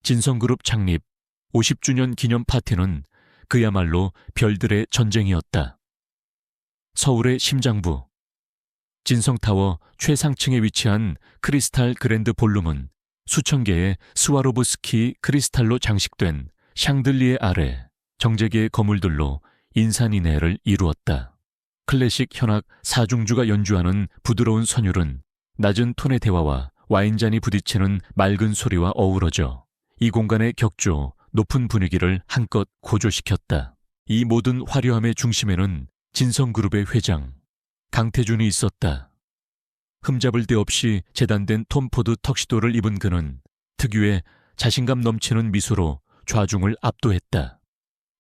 진성그룹 창립 50주년 기념 파티는 그야말로 별들의 전쟁이었다. 서울의 심장부, 진성타워 최상층에 위치한 크리스탈 그랜드 볼룸은 수천 개의 스와로브스키 크리스탈로 장식된 샹들리에 아래 정제개의 거물들로 인산인해를 이루었다. 클래식 현악 사중주가 연주하는 부드러운 선율은 낮은 톤의 대화와 와인잔이 부딪히는 맑은 소리와 어우러져 이 공간의 격조, 높은 분위기를 한껏 고조시켰다. 이 모든 화려함의 중심에는 진성그룹의 회장 강태준이 있었다. 흠잡을 데 없이 재단된 톰포드 턱시도를 입은 그는 특유의 자신감 넘치는 미소로 좌중을 압도했다.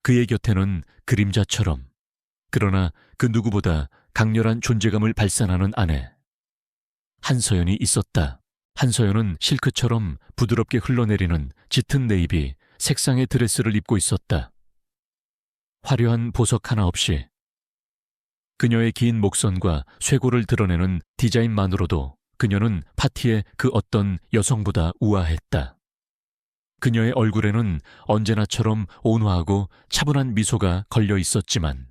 그의 곁에는 그림자처럼, 그러나 그 누구보다 강렬한 존재감을 발산하는 아내 한서연이 있었다. 한서연은 실크처럼 부드럽게 흘러내리는 짙은 네이비 색상의 드레스를 입고 있었다. 화려한 보석 하나 없이 그녀의 긴 목선과 쇄골을 드러내는 디자인만으로도 그녀는 파티의 그 어떤 여성보다 우아했다. 그녀의 얼굴에는 언제나처럼 온화하고 차분한 미소가 걸려 있었지만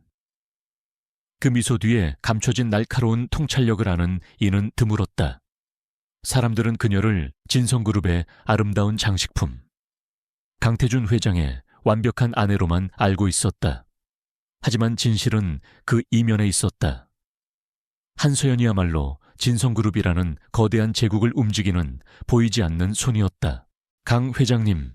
그 미소 뒤에 감춰진 날카로운 통찰력을 아는 이는 드물었다. 사람들은 그녀를 진성그룹의 아름다운 장식품, 강태준 회장의 완벽한 아내로만 알고 있었다. 하지만 진실은 그 이면에 있었다. 한서연이야말로 진성그룹이라는 거대한 제국을 움직이는 보이지 않는 손이었다. 강 회장님,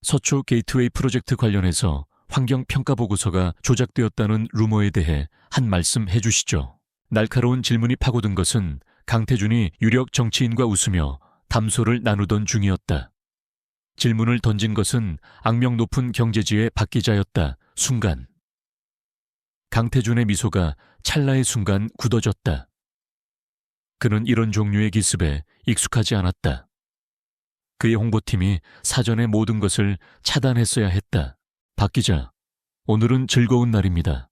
서초 게이트웨이 프로젝트 관련해서 환경평가보고서가 조작되었다는 루머에 대해 한 말씀 해주시죠. 날카로운 질문이 파고든 것은 강태준이 유력 정치인과 웃으며 담소를 나누던 중이었다. 질문을 던진 것은 악명 높은 경제지의 박 기자였다. 순간 강태준의 미소가 찰나의 순간 굳어졌다. 그는 이런 종류의 기습에 익숙하지 않았다. 그의 홍보팀이 사전에 모든 것을 차단했어야 했다. 박 기자, 오늘은 즐거운 날입니다.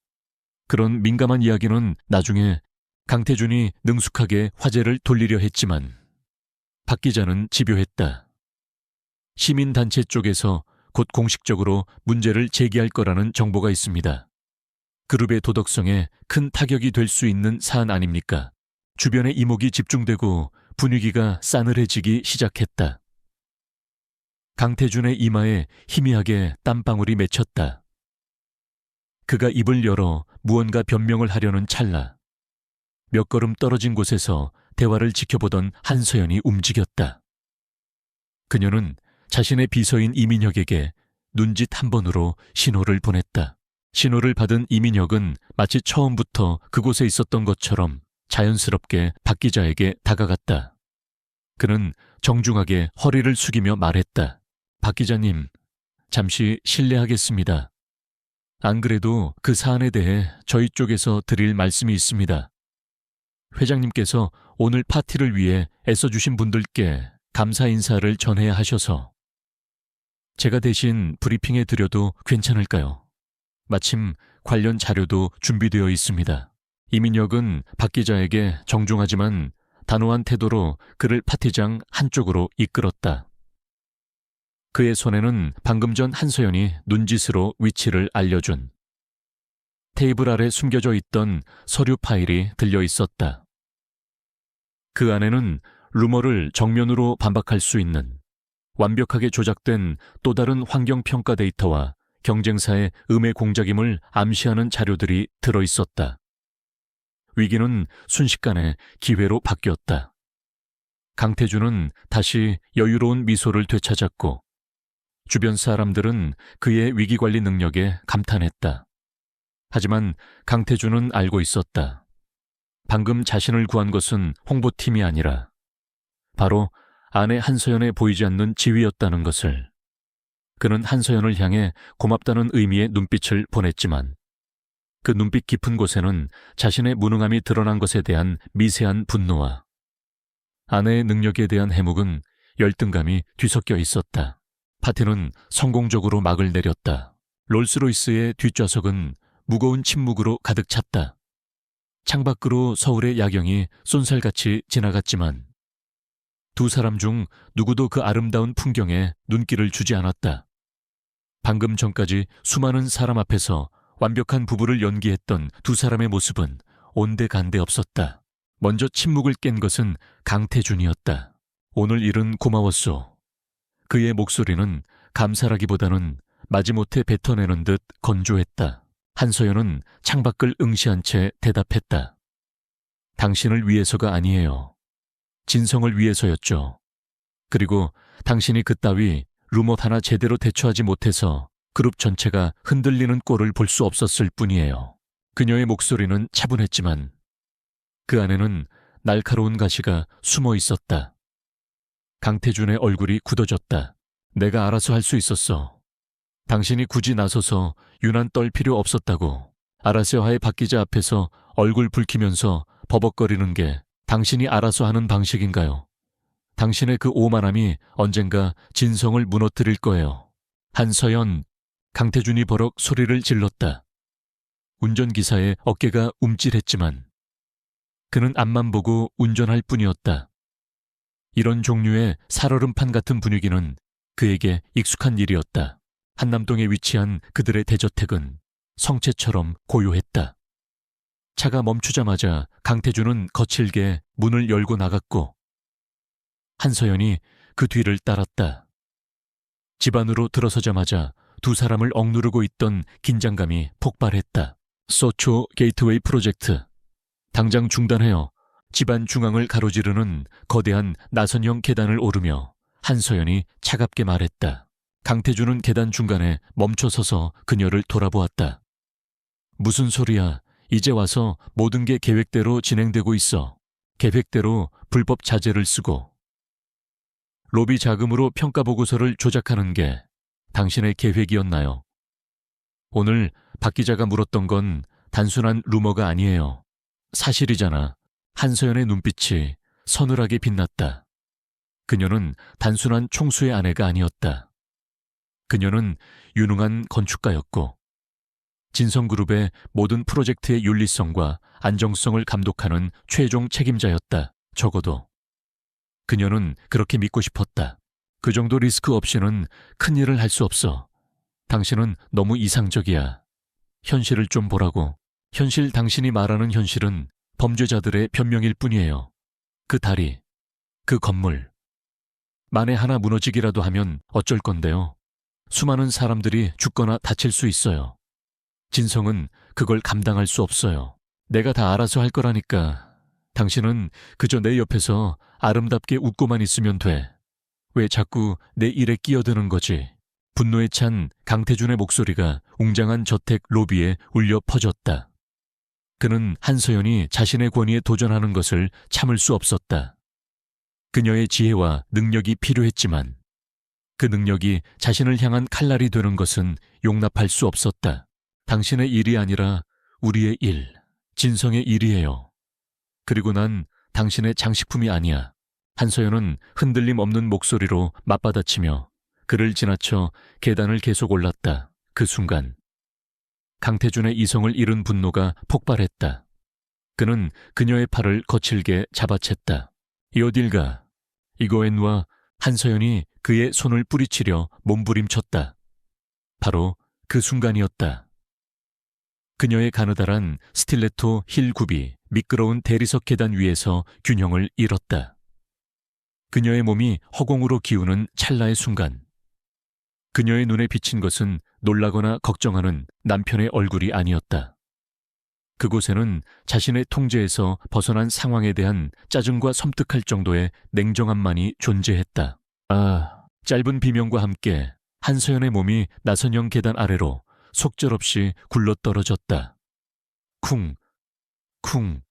그런 민감한 이야기는 나중에. 강태준이 능숙하게 화제를 돌리려 했지만 박 기자는 집요했다. 시민단체 쪽에서 곧 공식적으로 문제를 제기할 거라는 정보가 있습니다. 그룹의 도덕성에 큰 타격이 될 수 있는 사안 아닙니까? 주변에 이목이 집중되고 분위기가 싸늘해지기 시작했다. 강태준의 이마에 희미하게 땀방울이 맺혔다. 그가 입을 열어 무언가 변명을 하려는 찰나 몇 걸음 떨어진 곳에서 대화를 지켜보던 한서연이 움직였다. 그녀는 자신의 비서인 이민혁에게 눈짓 한 번으로 신호를 보냈다. 신호를 받은 이민혁은 마치 처음부터 그곳에 있었던 것처럼 자연스럽게 박 기자에게 다가갔다. 그는 정중하게 허리를 숙이며 말했다. 박 기자님, 잠시 실례하겠습니다. 안 그래도 그 사안에 대해 저희 쪽에서 드릴 말씀이 있습니다. 회장님께서 오늘 파티를 위해 애써주신 분들께 감사 인사를 전해야 하셔서 제가 대신 브리핑해 드려도 괜찮을까요? 마침 관련 자료도 준비되어 있습니다. 이민혁은 박 기자에게 정중하지만 단호한 태도로 그를 파티장 한쪽으로 이끌었다. 그의 손에는 방금 전 한서연이 눈짓으로 위치를 알려준 테이블 아래 숨겨져 있던 서류 파일이 들려 있었다. 그 안에는 루머를 정면으로 반박할 수 있는 완벽하게 조작된 또 다른 환경평가 데이터와 경쟁사의 음해 공작임을 암시하는 자료들이 들어있었다. 위기는 순식간에 기회로 바뀌었다. 강태준은 다시 여유로운 미소를 되찾았고 주변 사람들은 그의 위기관리 능력에 감탄했다. 하지만 강태준은 알고 있었다. 방금 자신을 구한 것은 홍보팀이 아니라 바로 아내 한서연에 보이지 않는 지위였다는 것을. 그는 한서연을 향해 고맙다는 의미의 눈빛을 보냈지만 그 눈빛 깊은 곳에는 자신의 무능함이 드러난 것에 대한 미세한 분노와 아내의 능력에 대한 해묵은 열등감이 뒤섞여 있었다. 파티는 성공적으로 막을 내렸다. 롤스로이스의 뒷좌석은 무거운 침묵으로 가득 찼다. 창밖으로 서울의 야경이 쏜살같이 지나갔지만 두 사람 중 누구도 그 아름다운 풍경에 눈길을 주지 않았다. 방금 전까지 수많은 사람 앞에서 완벽한 부부를 연기했던 두 사람의 모습은 온데간데 없었다. 먼저 침묵을 깬 것은 강태준이었다. 오늘 일은 고마웠소. 그의 목소리는 감사라기보다는 마지못해 뱉어내는 듯 건조했다. 한서연은 창밖을 응시한 채 대답했다. 당신을 위해서가 아니에요. 진성을 위해서였죠. 그리고 당신이 그따위 루머 하나 제대로 대처하지 못해서 그룹 전체가 흔들리는 꼴을 볼 수 없었을 뿐이에요. 그녀의 목소리는 차분했지만 그 안에는 날카로운 가시가 숨어 있었다. 강태준의 얼굴이 굳어졌다. 내가 알아서 할 수 있었어. 당신이 굳이 나서서 유난 떨 필요 없었다고. 아라세화의 박 기자 앞에서 얼굴 붉히면서 버벅거리는 게 당신이 알아서 하는 방식인가요? 당신의 그 오만함이 언젠가 진성을 무너뜨릴 거예요. 한서연, 강태준이 버럭 소리를 질렀다. 운전기사의 어깨가 움찔했지만 그는 앞만 보고 운전할 뿐이었다. 이런 종류의 살얼음판 같은 분위기는 그에게 익숙한 일이었다. 한남동에 위치한 그들의 대저택은 성체처럼 고요했다. 차가 멈추자마자 강태준은 거칠게 문을 열고 나갔고 한서연이 그 뒤를 따랐다. 집 안으로 들어서자마자 두 사람을 억누르고 있던 긴장감이 폭발했다. 소초 게이트웨이 프로젝트. 당장 중단해요. 집안 중앙을 가로지르는 거대한 나선형 계단을 오르며 한서연이 차갑게 말했다. 강태준은 계단 중간에 멈춰서서 그녀를 돌아보았다. 무슨 소리야. 이제 와서 모든 게 계획대로 진행되고 있어. 계획대로 불법 자재를 쓰고 로비 자금으로 평가보고서를 조작하는 게 당신의 계획이었나요? 오늘 박 기자가 물었던 건 단순한 루머가 아니에요. 사실이잖아. 한서연의 눈빛이 서늘하게 빛났다. 그녀는 단순한 총수의 아내가 아니었다. 그녀는 유능한 건축가였고 진성그룹의 모든 프로젝트의 윤리성과 안정성을 감독하는 최종 책임자였다. 적어도 그녀는 그렇게 믿고 싶었다. 그 정도 리스크 없이는 큰일을 할 수 없어. 당신은 너무 이상적이야. 현실을 좀 보라고. 현실, 당신이 말하는 현실은 범죄자들의 변명일 뿐이에요. 그 다리, 그 건물. 만에 하나 무너지기라도 하면 어쩔 건데요. 수많은 사람들이 죽거나 다칠 수 있어요. 진성은 그걸 감당할 수 없어요. 내가 다 알아서 할 거라니까. 당신은 그저 내 옆에서 아름답게 웃고만 있으면 돼. 왜 자꾸 내 일에 끼어드는 거지? 분노에 찬 강태준의 목소리가 웅장한 저택 로비에 울려 퍼졌다. 그는 한서연이 자신의 권위에 도전하는 것을 참을 수 없었다. 그녀의 지혜와 능력이 필요했지만 그 능력이 자신을 향한 칼날이 되는 것은 용납할 수 없었다. 당신의 일이 아니라 우리의 일, 진성의 일이에요. 그리고 난 당신의 장식품이 아니야. 한서연은 흔들림 없는 목소리로 맞받아치며 그를 지나쳐 계단을 계속 올랐다. 그 순간 강태준의 이성을 잃은 분노가 폭발했다. 그는 그녀의 팔을 거칠게 잡아챘다. 이 어딜 가? 이거엔 와. 한서연이 그의 손을 뿌리치려 몸부림쳤다. 바로 그 순간이었다. 그녀의 가느다란 스틸레토 힐 굽이 미끄러운 대리석 계단 위에서 균형을 잃었다. 그녀의 몸이 허공으로 기우는 찰나의 순간 그녀의 눈에 비친 것은 놀라거나 걱정하는 남편의 얼굴이 아니었다. 그곳에는 자신의 통제에서 벗어난 상황에 대한 짜증과 섬뜩할 정도의 냉정함만이 존재했다. 짧은 비명과 함께 한서연의 몸이 나선형 계단 아래로 속절없이 굴러떨어졌다. 쿵, 쿵.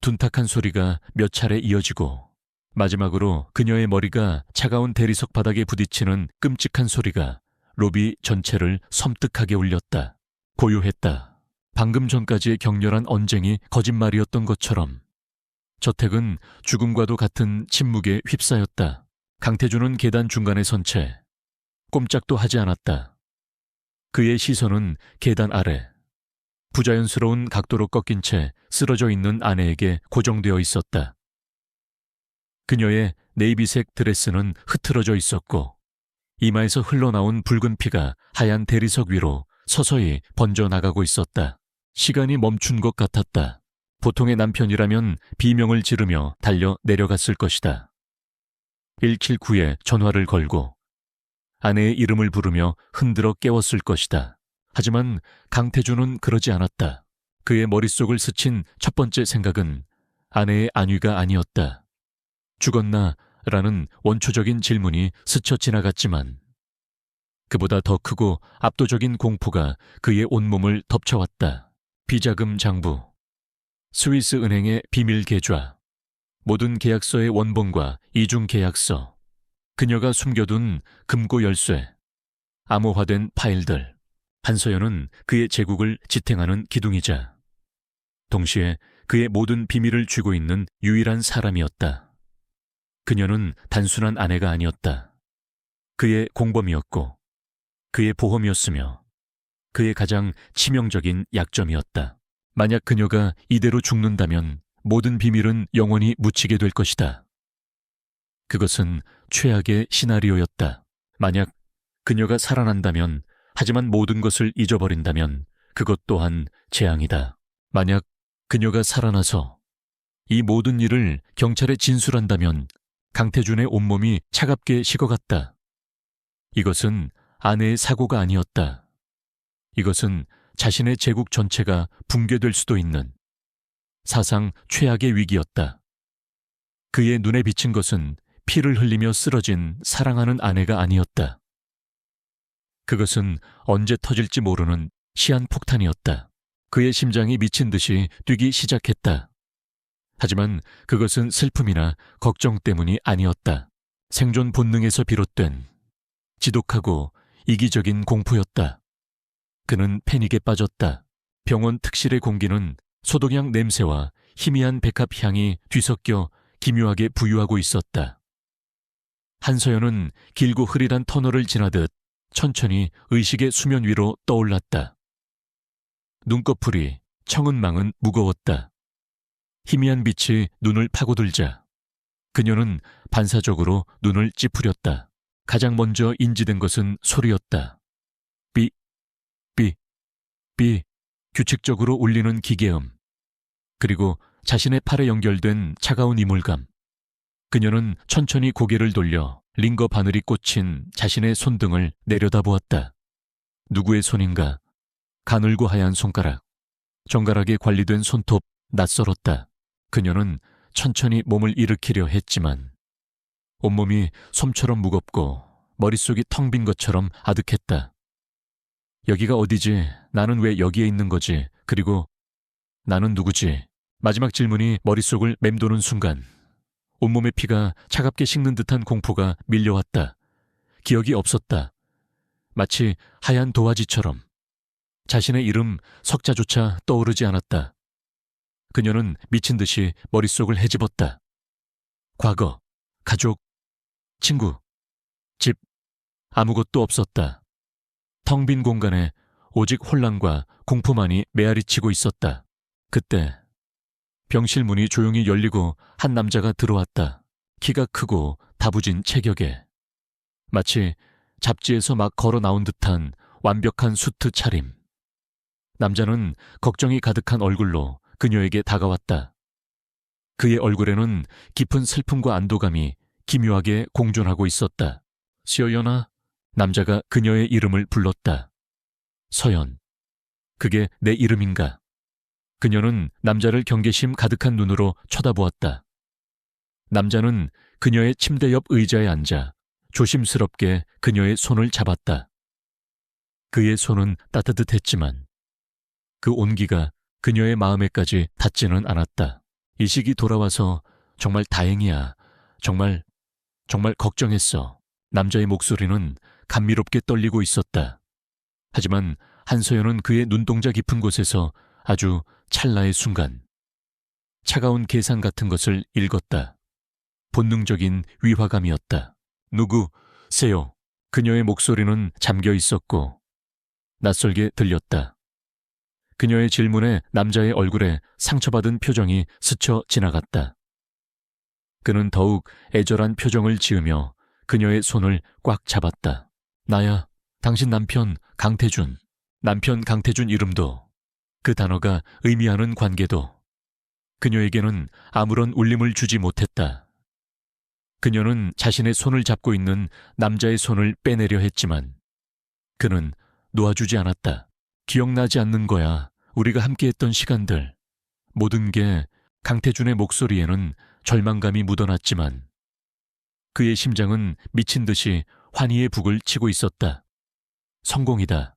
둔탁한 소리가 몇 차례 이어지고 마지막으로 그녀의 머리가 차가운 대리석 바닥에 부딪히는 끔찍한 소리가 로비 전체를 섬뜩하게 울렸다. 고요했다. 방금 전까지의 격렬한 언쟁이 거짓말이었던 것처럼 저택은 죽음과도 같은 침묵에 휩싸였다. 강태준은 계단 중간에 선 채 꼼짝도 하지 않았다. 그의 시선은 계단 아래 부자연스러운 각도로 꺾인 채 쓰러져 있는 아내에게 고정되어 있었다. 그녀의 네이비색 드레스는 흐트러져 있었고 이마에서 흘러나온 붉은 피가 하얀 대리석 위로 서서히 번져나가고 있었다. 시간이 멈춘 것 같았다. 보통의 남편이라면 비명을 지르며 달려 내려갔을 것이다. 179에 전화를 걸고 아내의 이름을 부르며 흔들어 깨웠을 것이다. 하지만 강태준은 그러지 않았다. 그의 머릿속을 스친 첫 번째 생각은 아내의 안위가 아니었다. 죽었나? 라는 원초적인 질문이 스쳐 지나갔지만 그보다 더 크고 압도적인 공포가 그의 온몸을 덮쳐왔다. 비자금 장부, 스위스 은행의 비밀 계좌, 모든 계약서의 원본과 이중 계약서, 그녀가 숨겨둔 금고 열쇠, 암호화된 파일들. 한서연은 그의 제국을 지탱하는 기둥이자 동시에 그의 모든 비밀을 쥐고 있는 유일한 사람이었다. 그녀는 단순한 아내가 아니었다. 그의 공범이었고 그의 보험이었으며 그의 가장 치명적인 약점이었다. 만약 그녀가 이대로 죽는다면 모든 비밀은 영원히 묻히게 될 것이다. 그것은 최악의 시나리오였다. 만약 그녀가 살아난다면, 하지만 모든 것을 잊어버린다면 그것 또한 재앙이다. 만약 그녀가 살아나서 이 모든 일을 경찰에 진술한다면 강태준의 온몸이 차갑게 식어갔다. 이것은 아내의 사고가 아니었다. 이것은 자신의 제국 전체가 붕괴될 수도 있는 사상 최악의 위기였다. 그의 눈에 비친 것은 피를 흘리며 쓰러진 사랑하는 아내가 아니었다. 그것은 언제 터질지 모르는 시한폭탄이었다. 그의 심장이 미친 듯이 뛰기 시작했다. 하지만 그것은 슬픔이나 걱정 때문이 아니었다. 생존 본능에서 비롯된 지독하고 이기적인 공포였다. 그는 패닉에 빠졌다. 병원 특실의 공기는 소독약 냄새와 희미한 백합 향이 뒤섞여 기묘하게 부유하고 있었다. 한서연은 길고 흐릿한 터널을 지나듯 천천히 의식의 수면 위로 떠올랐다. 눈꺼풀이 청은망은 무거웠다. 희미한 빛이 눈을 파고들자 그녀는 반사적으로 눈을 찌푸렸다. 가장 먼저 인지된 것은 소리였다. 삐, 삐, 삐, 규칙적으로 울리는 기계음. 그리고 자신의 팔에 연결된 차가운 이물감. 그녀는 천천히 고개를 돌려 링거 바늘이 꽂힌 자신의 손등을 내려다보았다. 누구의 손인가? 가늘고 하얀 손가락. 정갈하게 관리된 손톱 낯설었다. 그녀는 천천히 몸을 일으키려 했지만 온몸이 솜처럼 무겁고 머릿속이 텅 빈 것처럼 아득했다. 여기가 어디지? 나는 왜 여기에 있는 거지? 그리고 나는 누구지? 마지막 질문이 머릿속을 맴도는 순간 온몸의 피가 차갑게 식는 듯한 공포가 밀려왔다. 기억이 없었다. 마치 하얀 도화지처럼. 자신의 이름 석자조차 떠오르지 않았다. 그녀는 미친 듯이 머릿속을 헤집었다. 과거, 가족, 친구, 집, 아무것도 없었다. 텅 빈 공간에 오직 혼란과 공포만이 메아리치고 있었다. 그때 병실 문이 조용히 열리고 한 남자가 들어왔다. 키가 크고 다부진 체격에 마치 잡지에서 막 걸어 나온 듯한 완벽한 수트 차림. 남자는 걱정이 가득한 얼굴로 그녀에게 다가왔다. 그의 얼굴에는 깊은 슬픔과 안도감이 기묘하게 공존하고 있었다. 서연아, 남자가 그녀의 이름을 불렀다. 서연. 그게 내 이름인가? 그녀는 남자를 경계심 가득한 눈으로 쳐다보았다. 남자는 그녀의 침대 옆 의자에 앉아 조심스럽게 그녀의 손을 잡았다. 그의 손은 따뜻했지만 그 온기가 그녀의 마음에까지 닿지는 않았다. 이식이 돌아와서 정말 다행이야. 정말 걱정했어. 남자의 목소리는 감미롭게 떨리고 있었다. 하지만 한서연은 그의 눈동자 깊은 곳에서 아주 찰나의 순간 차가운 계산 같은 것을 읽었다. 본능적인 위화감이었다. 누구세요? 그녀의 목소리는 잠겨 있었고 낯설게 들렸다. 그녀의 질문에 남자의 얼굴에 상처받은 표정이 스쳐 지나갔다. 그는 더욱 애절한 표정을 지으며 그녀의 손을 꽉 잡았다. 나야, 당신 남편 강태준. 남편 강태준 이름도, 그 단어가 의미하는 관계도 그녀에게는 아무런 울림을 주지 못했다. 그녀는 자신의 손을 잡고 있는 남자의 손을 빼내려 했지만 그는 놓아주지 않았다. 기억나지 않는 거야. 우리가 함께했던 시간들. 모든 게. 강태준의 목소리에는 절망감이 묻어났지만 그의 심장은 미친 듯이 환희의 북을 치고 있었다. 성공이다.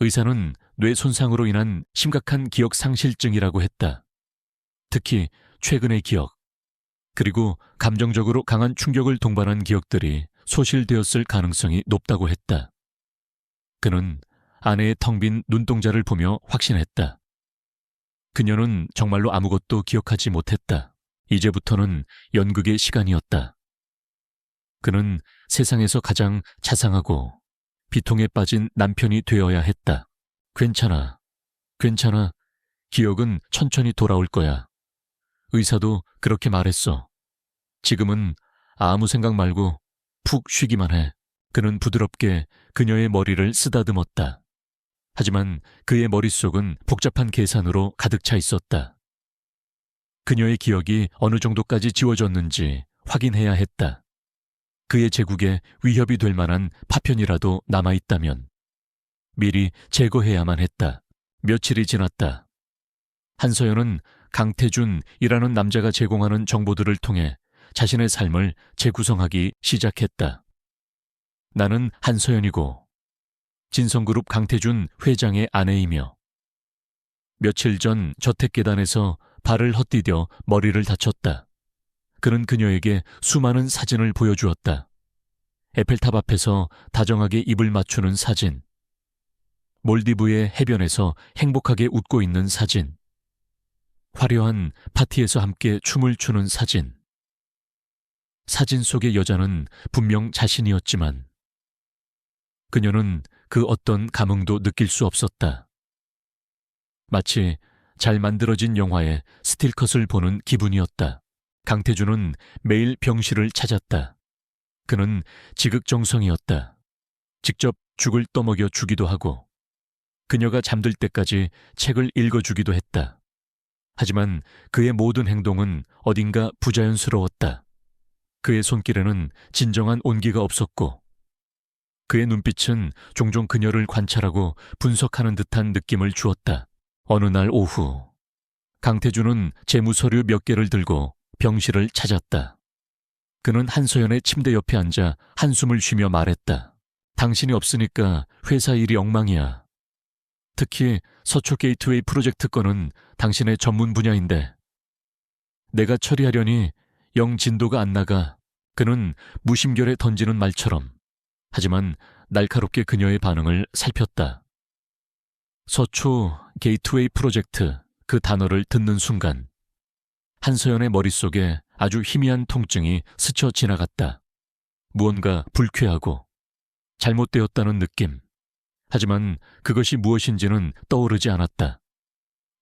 의사는 뇌 손상으로 인한 심각한 기억 상실증이라고 했다. 특히 최근의 기억, 그리고 감정적으로 강한 충격을 동반한 기억들이 소실되었을 가능성이 높다고 했다. 그는 아내의 텅 빈 눈동자를 보며 확신했다. 그녀는 정말로 아무것도 기억하지 못했다. 이제부터는 연극의 시간이었다. 그는 세상에서 가장 자상하고 비통에 빠진 남편이 되어야 했다. 괜찮아. 괜찮아. 기억은 천천히 돌아올 거야. 의사도 그렇게 말했어. 지금은 아무 생각 말고 푹 쉬기만 해. 그는 부드럽게 그녀의 머리를 쓰다듬었다. 하지만 그의 머릿속은 복잡한 계산으로 가득 차 있었다. 그녀의 기억이 어느 정도까지 지워졌는지 확인해야 했다. 그의 제국에 위협이 될 만한 파편이라도 남아있다면 미리 제거해야만 했다. 며칠이 지났다. 한서연은 강태준이라는 남자가 제공하는 정보들을 통해 자신의 삶을 재구성하기 시작했다. 나는 한서연이고 진성그룹 강태준 회장의 아내이며 며칠 전 저택계단에서 발을 헛디뎌 머리를 다쳤다. 그는 그녀에게 수많은 사진을 보여주었다. 에펠탑 앞에서 다정하게 입을 맞추는 사진, 몰디브의 해변에서 행복하게 웃고 있는 사진, 화려한 파티에서 함께 춤을 추는 사진. 사진 속의 여자는 분명 자신이었지만 그녀는 그 어떤 감흥도 느낄 수 없었다. 마치 잘 만들어진 영화의 스틸컷을 보는 기분이었다. 강태준은 매일 병실을 찾았다. 그는 지극정성이었다. 직접 죽을 떠먹여 주기도 하고 그녀가 잠들 때까지 책을 읽어주기도 했다. 하지만 그의 모든 행동은 어딘가 부자연스러웠다. 그의 손길에는 진정한 온기가 없었고 그의 눈빛은 종종 그녀를 관찰하고 분석하는 듯한 느낌을 주었다. 어느 날 오후, 강태준은 재무서류 몇 개를 들고 병실을 찾았다. 그는 한서연의 침대 옆에 앉아 한숨을 쉬며 말했다. 당신이 없으니까 회사 일이 엉망이야. 특히 서초 게이트웨이 프로젝트 건은 당신의 전문 분야인데 내가 처리하려니 영 진도가 안 나가. 그는 무심결에 던지는 말처럼, 하지만 날카롭게 그녀의 반응을 살폈다. 서초 게이트웨이 프로젝트, 그 단어를 듣는 순간 한서연의 머릿속에 아주 희미한 통증이 스쳐 지나갔다. 무언가 불쾌하고 잘못되었다는 느낌. 하지만 그것이 무엇인지는 떠오르지 않았다.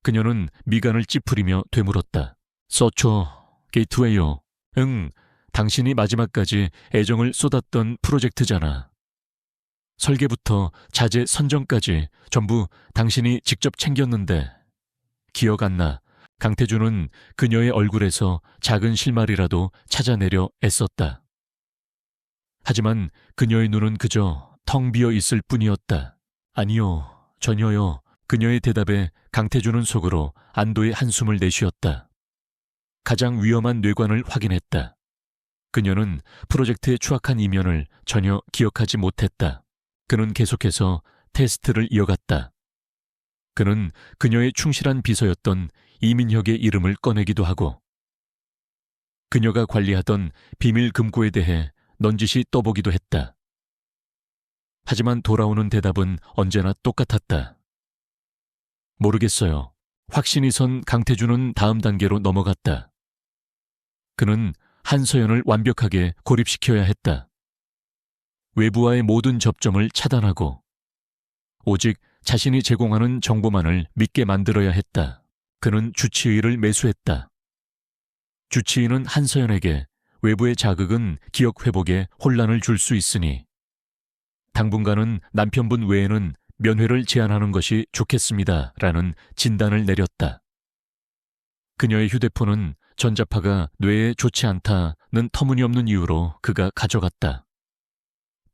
그녀는 미간을 찌푸리며 되물었다. 서초 게이트웨이요. 응, 당신이 마지막까지 애정을 쏟았던 프로젝트잖아. 설계부터 자재 선정까지 전부 당신이 직접 챙겼는데 기억 안 나. 강태준은 그녀의 얼굴에서 작은 실마리라도 찾아내려 애썼다. 하지만 그녀의 눈은 그저 텅 비어 있을 뿐이었다. 아니요, 전혀요. 그녀의 대답에 강태준은 속으로 안도의 한숨을 내쉬었다. 가장 위험한 뇌관을 확인했다. 그녀는 프로젝트의 추악한 이면을 전혀 기억하지 못했다. 그는 계속해서 테스트를 이어갔다. 그는 그녀의 충실한 비서였던 이민혁의 이름을 꺼내기도 하고 그녀가 관리하던 비밀 금고에 대해 넌지시 떠보기도 했다. 하지만 돌아오는 대답은 언제나 똑같았다. 모르겠어요. 확신이 선 강태준은 다음 단계로 넘어갔다. 그는 한서연을 완벽하게 고립시켜야 했다. 외부와의 모든 접점을 차단하고 오직 자신이 제공하는 정보만을 믿게 만들어야 했다. 그는 주치의를 매수했다. 주치의는 한서연에게 외부의 자극은 기억 회복에 혼란을 줄 수 있으니 당분간은 남편분 외에는 면회를 제한하는 것이 좋겠습니다. 라는 진단을 내렸다. 그녀의 휴대폰은 전자파가 뇌에 좋지 않다는 터무니없는 이유로 그가 가져갔다.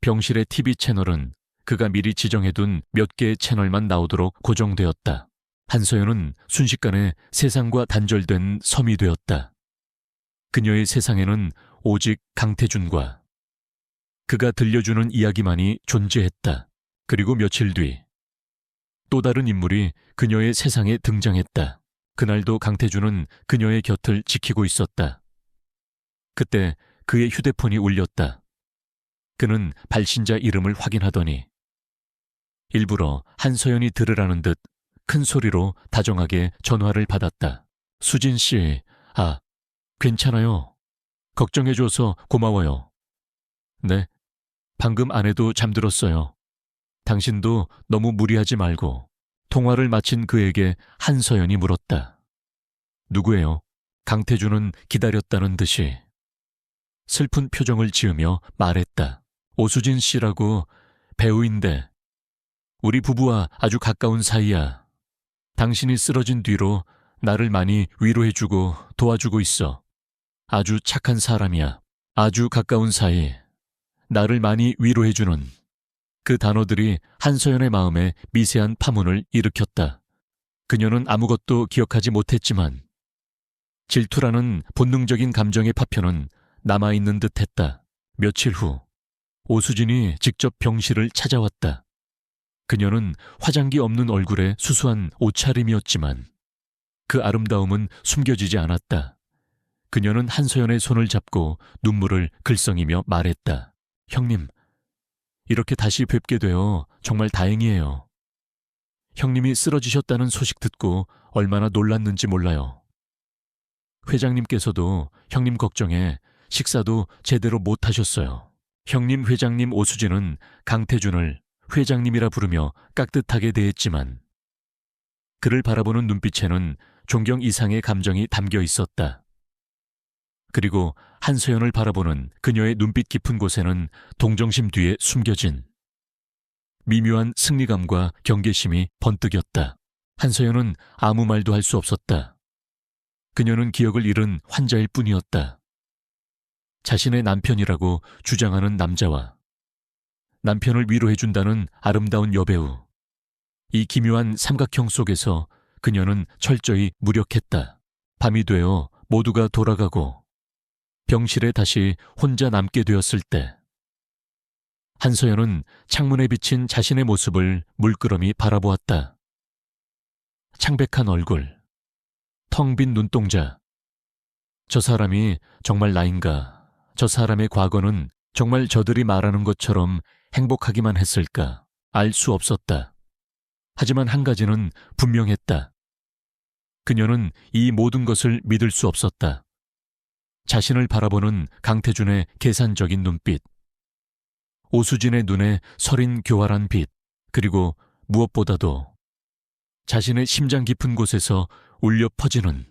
병실의 TV 채널은 그가 미리 지정해둔 몇 개의 채널만 나오도록 고정되었다. 한서연은 순식간에 세상과 단절된 섬이 되었다. 그녀의 세상에는 오직 강태준과 그가 들려주는 이야기만이 존재했다. 그리고 며칠 뒤 또 다른 인물이 그녀의 세상에 등장했다. 그날도 강태준은 그녀의 곁을 지키고 있었다. 그때 그의 휴대폰이 울렸다. 그는 발신자 이름을 확인하더니 일부러 한서연이 들으라는 듯 큰 소리로 다정하게 전화를 받았다. 수진 씨, 괜찮아요. 걱정해줘서 고마워요. 네, 방금 아내도 잠들었어요. 당신도 너무 무리하지 말고. 통화를 마친 그에게 한서연이 물었다. 누구예요? 강태준은 기다렸다는 듯이 슬픈 표정을 지으며 말했다. 오수진 씨라고, 배우인데 우리 부부와 아주 가까운 사이야. 당신이 쓰러진 뒤로 나를 많이 위로해주고 도와주고 있어. 아주 착한 사람이야. 아주 가까운 사이, 나를 많이 위로해주는 그 단어들이 한서연의 마음에 미세한 파문을 일으켰다. 그녀는 아무것도 기억하지 못했지만 질투라는 본능적인 감정의 파편은 남아있는 듯했다. 며칠 후 오수진이 직접 병실을 찾아왔다. 그녀는 화장기 없는 얼굴에 수수한 옷차림이었지만 그 아름다움은 숨겨지지 않았다. 그녀는 한서연의 손을 잡고 눈물을 글썽이며 말했다. 형님, 이렇게 다시 뵙게 되어 정말 다행이에요. 형님이 쓰러지셨다는 소식 듣고 얼마나 놀랐는지 몰라요. 회장님께서도 형님 걱정에 식사도 제대로 못하셨어요. 형님 회장님 오수진은 강태준을 회장님이라 부르며 깍듯하게 대했지만 그를 바라보는 눈빛에는 존경 이상의 감정이 담겨 있었다. 그리고 한서연을 바라보는 그녀의 눈빛 깊은 곳에는 동정심 뒤에 숨겨진 미묘한 승리감과 경계심이 번뜩였다. 한서연은 아무 말도 할 수 없었다. 그녀는 기억을 잃은 환자일 뿐이었다. 자신의 남편이라고 주장하는 남자와 남편을 위로해준다는 아름다운 여배우. 이 기묘한 삼각형 속에서 그녀는 철저히 무력했다. 밤이 되어 모두가 돌아가고 병실에 다시 혼자 남게 되었을 때 한서연은 창문에 비친 자신의 모습을 물끄러미 바라보았다. 창백한 얼굴, 텅 빈 눈동자. 저 사람이 정말 나인가? 저 사람의 과거는 정말 저들이 말하는 것처럼 행복하기만 했을까? 알 수 없었다. 하지만 한 가지는 분명했다. 그녀는 이 모든 것을 믿을 수 없었다. 자신을 바라보는 강태준의 계산적인 눈빛, 오수진의 눈에 서린 교활한 빛, 그리고 무엇보다도 자신의 심장 깊은 곳에서 울려 퍼지는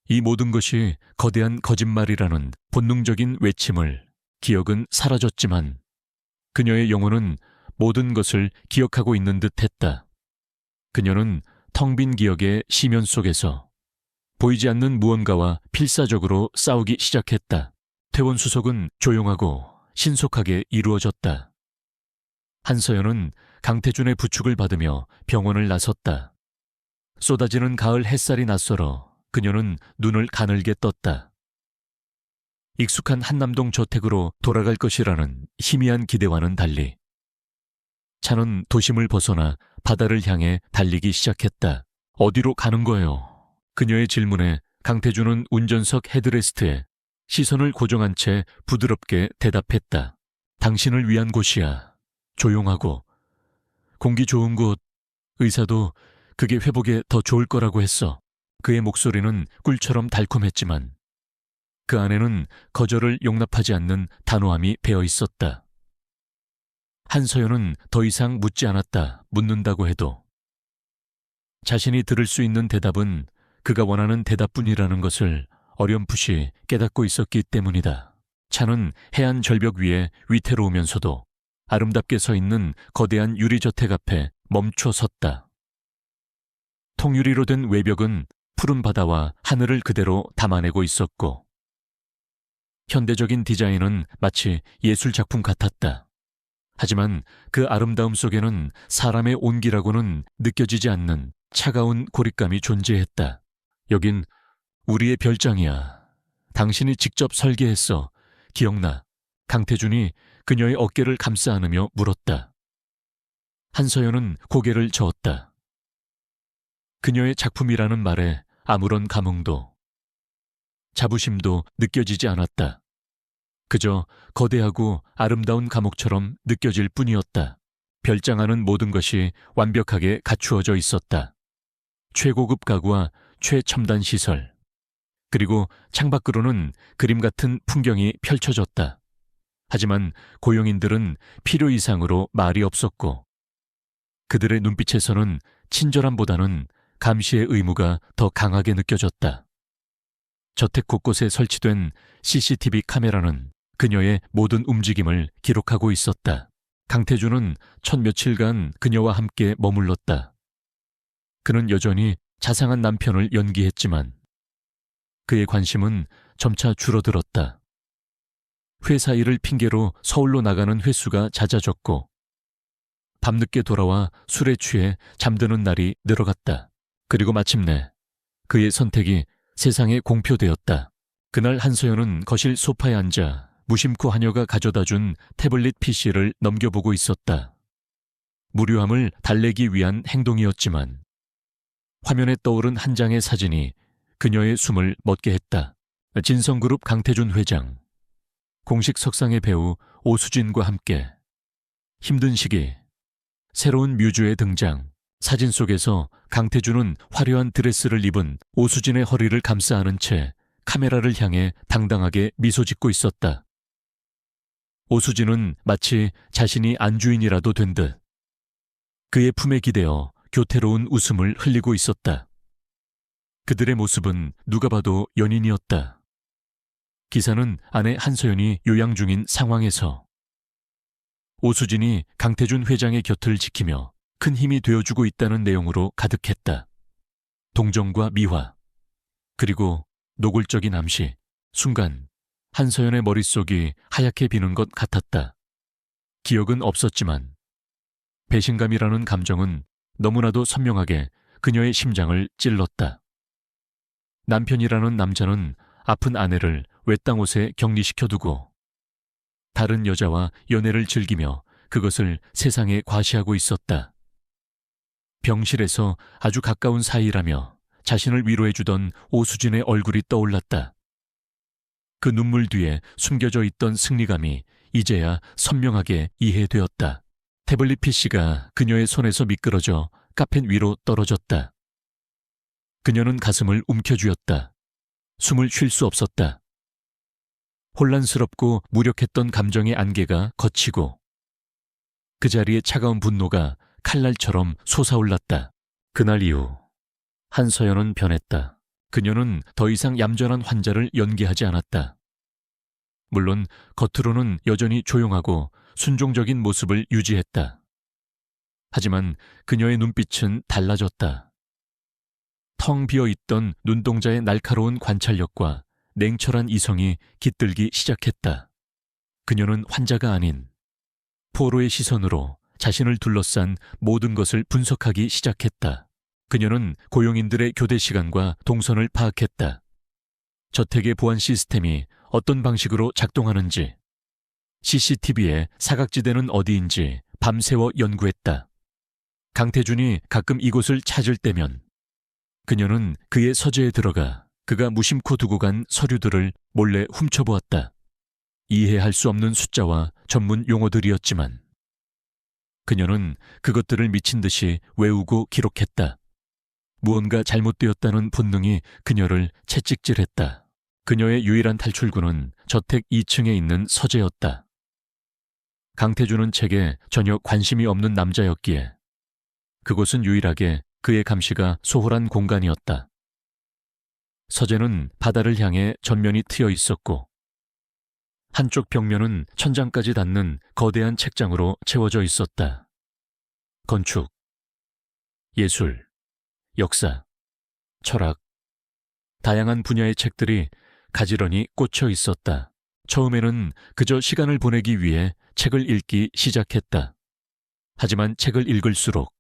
이 모든 것이 거대한 거짓말이라는 본능적인 외침을 기억은 사라졌지만 그녀의 영혼은 모든 것을 기억하고 있는 듯했다. 그녀는 텅 빈 기억의 시면 속에서 보이지 않는 무언가와 필사적으로 싸우기 시작했다. 퇴원 수속은 조용하고 신속하게 이루어졌다. 한서연은 강태준의 부축을 받으며 병원을 나섰다. 쏟아지는 가을 햇살이 낯설어 그녀는 눈을 가늘게 떴다. 익숙한 한남동 저택으로 돌아갈 것이라는 희미한 기대와는 달리 차는 도심을 벗어나 바다를 향해 달리기 시작했다. 어디로 가는 거예요? 그녀의 질문에 강태준은 운전석 헤드레스트에 시선을 고정한 채 부드럽게 대답했다. 당신을 위한 곳이야. 조용하고 공기 좋은 곳. 의사도 그게 회복에 더 좋을 거라고 했어. 그의 목소리는 꿀처럼 달콤했지만 그 안에는 거절을 용납하지 않는 단호함이 배어 있었다. 한서연은 더 이상 묻지 않았다. 묻는다고 해도 자신이 들을 수 있는 대답은 그가 원하는 대답뿐이라는 것을 어렴풋이 깨닫고 있었기 때문이다. 차는 해안 절벽 위에 위태로우면서도 아름답게 서 있는 거대한 유리저택 앞에 멈춰 섰다. 통유리로 된 외벽은 푸른 바다와 하늘을 그대로 담아내고 있었고, 현대적인 디자인은 마치 예술작품 같았다. 하지만 그 아름다움 속에는 사람의 온기라고는 느껴지지 않는 차가운 고립감이 존재했다. 여긴 우리의 별장이야. 당신이 직접 설계했어. 기억나? 강태준이 그녀의 어깨를 감싸 안으며 물었다. 한서연은 고개를 저었다. 그녀의 작품이라는 말에 아무런 감흥도, 자부심도 느껴지지 않았다. 그저 거대하고 아름다운 감옥처럼 느껴질 뿐이었다. 별장 안은 모든 것이 완벽하게 갖추어져 있었다. 최고급 가구와 최첨단 시설, 그리고 창밖으로는 그림 같은 풍경이 펼쳐졌다. 하지만 고용인들은 필요 이상으로 말이 없었고, 그들의 눈빛에서는 친절함보다는 감시의 의무가 더 강하게 느껴졌다. 저택 곳곳에 설치된 CCTV 카메라는 그녀의 모든 움직임을 기록하고 있었다. 강태준은 첫 며칠간 그녀와 함께 머물렀다. 그는 여전히 자상한 남편을 연기했지만 그의 관심은 점차 줄어들었다. 회사 일을 핑계로 서울로 나가는 횟수가 잦아졌고, 밤늦게 돌아와 술에 취해 잠드는 날이 늘어갔다. 그리고 마침내 그의 선택이 세상에 공표되었다. 그날 한서연은 거실 소파에 앉아 무심코 하녀가 가져다준 태블릿 PC를 넘겨보고 있었다. 무료함을 달래기 위한 행동이었지만 화면에 떠오른 한 장의 사진이 그녀의 숨을 멎게 했다. 진성그룹 강태준 회장, 공식 석상의 배우 오수진과 함께 힘든 시기, 새로운 뮤즈의 등장. 사진 속에서 강태준은 화려한 드레스를 입은 오수진의 허리를 감싸 안은 채 카메라를 향해 당당하게 미소 짓고 있었다. 오수진은 마치 자신이 안주인이라도 된 듯 그의 품에 기대어 교태로운 웃음을 흘리고 있었다. 그들의 모습은 누가 봐도 연인이었다. 기사는 아내 한서연이 요양 중인 상황에서 오수진이 강태준 회장의 곁을 지키며 큰 힘이 되어주고 있다는 내용으로 가득했다. 동정과 미화, 그리고 노골적인 암시. 순간 한서연의 머릿속이 하얗게 비는 것 같았다. 기억은 없었지만 배신감이라는 감정은 너무나도 선명하게 그녀의 심장을 찔렀다. 남편이라는 남자는 아픈 아내를 외딴 곳에 격리시켜두고 다른 여자와 연애를 즐기며 그것을 세상에 과시하고 있었다. 병실에서 아주 가까운 사이라며 자신을 위로해주던 오수진의 얼굴이 떠올랐다. 그 눈물 뒤에 숨겨져 있던 승리감이 이제야 선명하게 이해되었다. 태블릿 PC가 그녀의 손에서 미끄러져 카펫 위로 떨어졌다. 그녀는 가슴을 움켜쥐었다. 숨을 쉴 수 없었다. 혼란스럽고 무력했던 감정의 안개가 걷히고 그 자리에 차가운 분노가 칼날처럼 솟아올랐다. 그날 이후 한서연은 변했다. 그녀는 더 이상 얌전한 환자를 연기하지 않았다. 물론 겉으로는 여전히 조용하고 순종적인 모습을 유지했다. 하지만 그녀의 눈빛은 달라졌다. 텅 비어있던 눈동자의 날카로운 관찰력과 냉철한 이성이 깃들기 시작했다. 그녀는 환자가 아닌 포로의 시선으로 자신을 둘러싼 모든 것을 분석하기 시작했다. 그녀는 고용인들의 교대 시간과 동선을 파악했다. 저택의 보안 시스템이 어떤 방식으로 작동하는지, CCTV의 사각지대는 어디인지 밤새워 연구했다. 강태준이 가끔 이곳을 찾을 때면 그녀는 그의 서재에 들어가 그가 무심코 두고 간 서류들을 몰래 훔쳐보았다. 이해할 수 없는 숫자와 전문 용어들이었지만 그녀는 그것들을 미친 듯이 외우고 기록했다. 무언가 잘못되었다는 본능이 그녀를 채찍질했다. 그녀의 유일한 탈출구는 저택 2층에 있는 서재였다. 강태준은 책에 전혀 관심이 없는 남자였기에 그곳은 유일하게 그의 감시가 소홀한 공간이었다. 서재는 바다를 향해 전면이 트여 있었고 한쪽 벽면은 천장까지 닿는 거대한 책장으로 채워져 있었다. 건축, 예술, 역사, 철학, 다양한 분야의 책들이 가지런히 꽂혀 있었다. 처음에는 그저 시간을 보내기 위해 책을 읽기 시작했다. 하지만 책을 읽을수록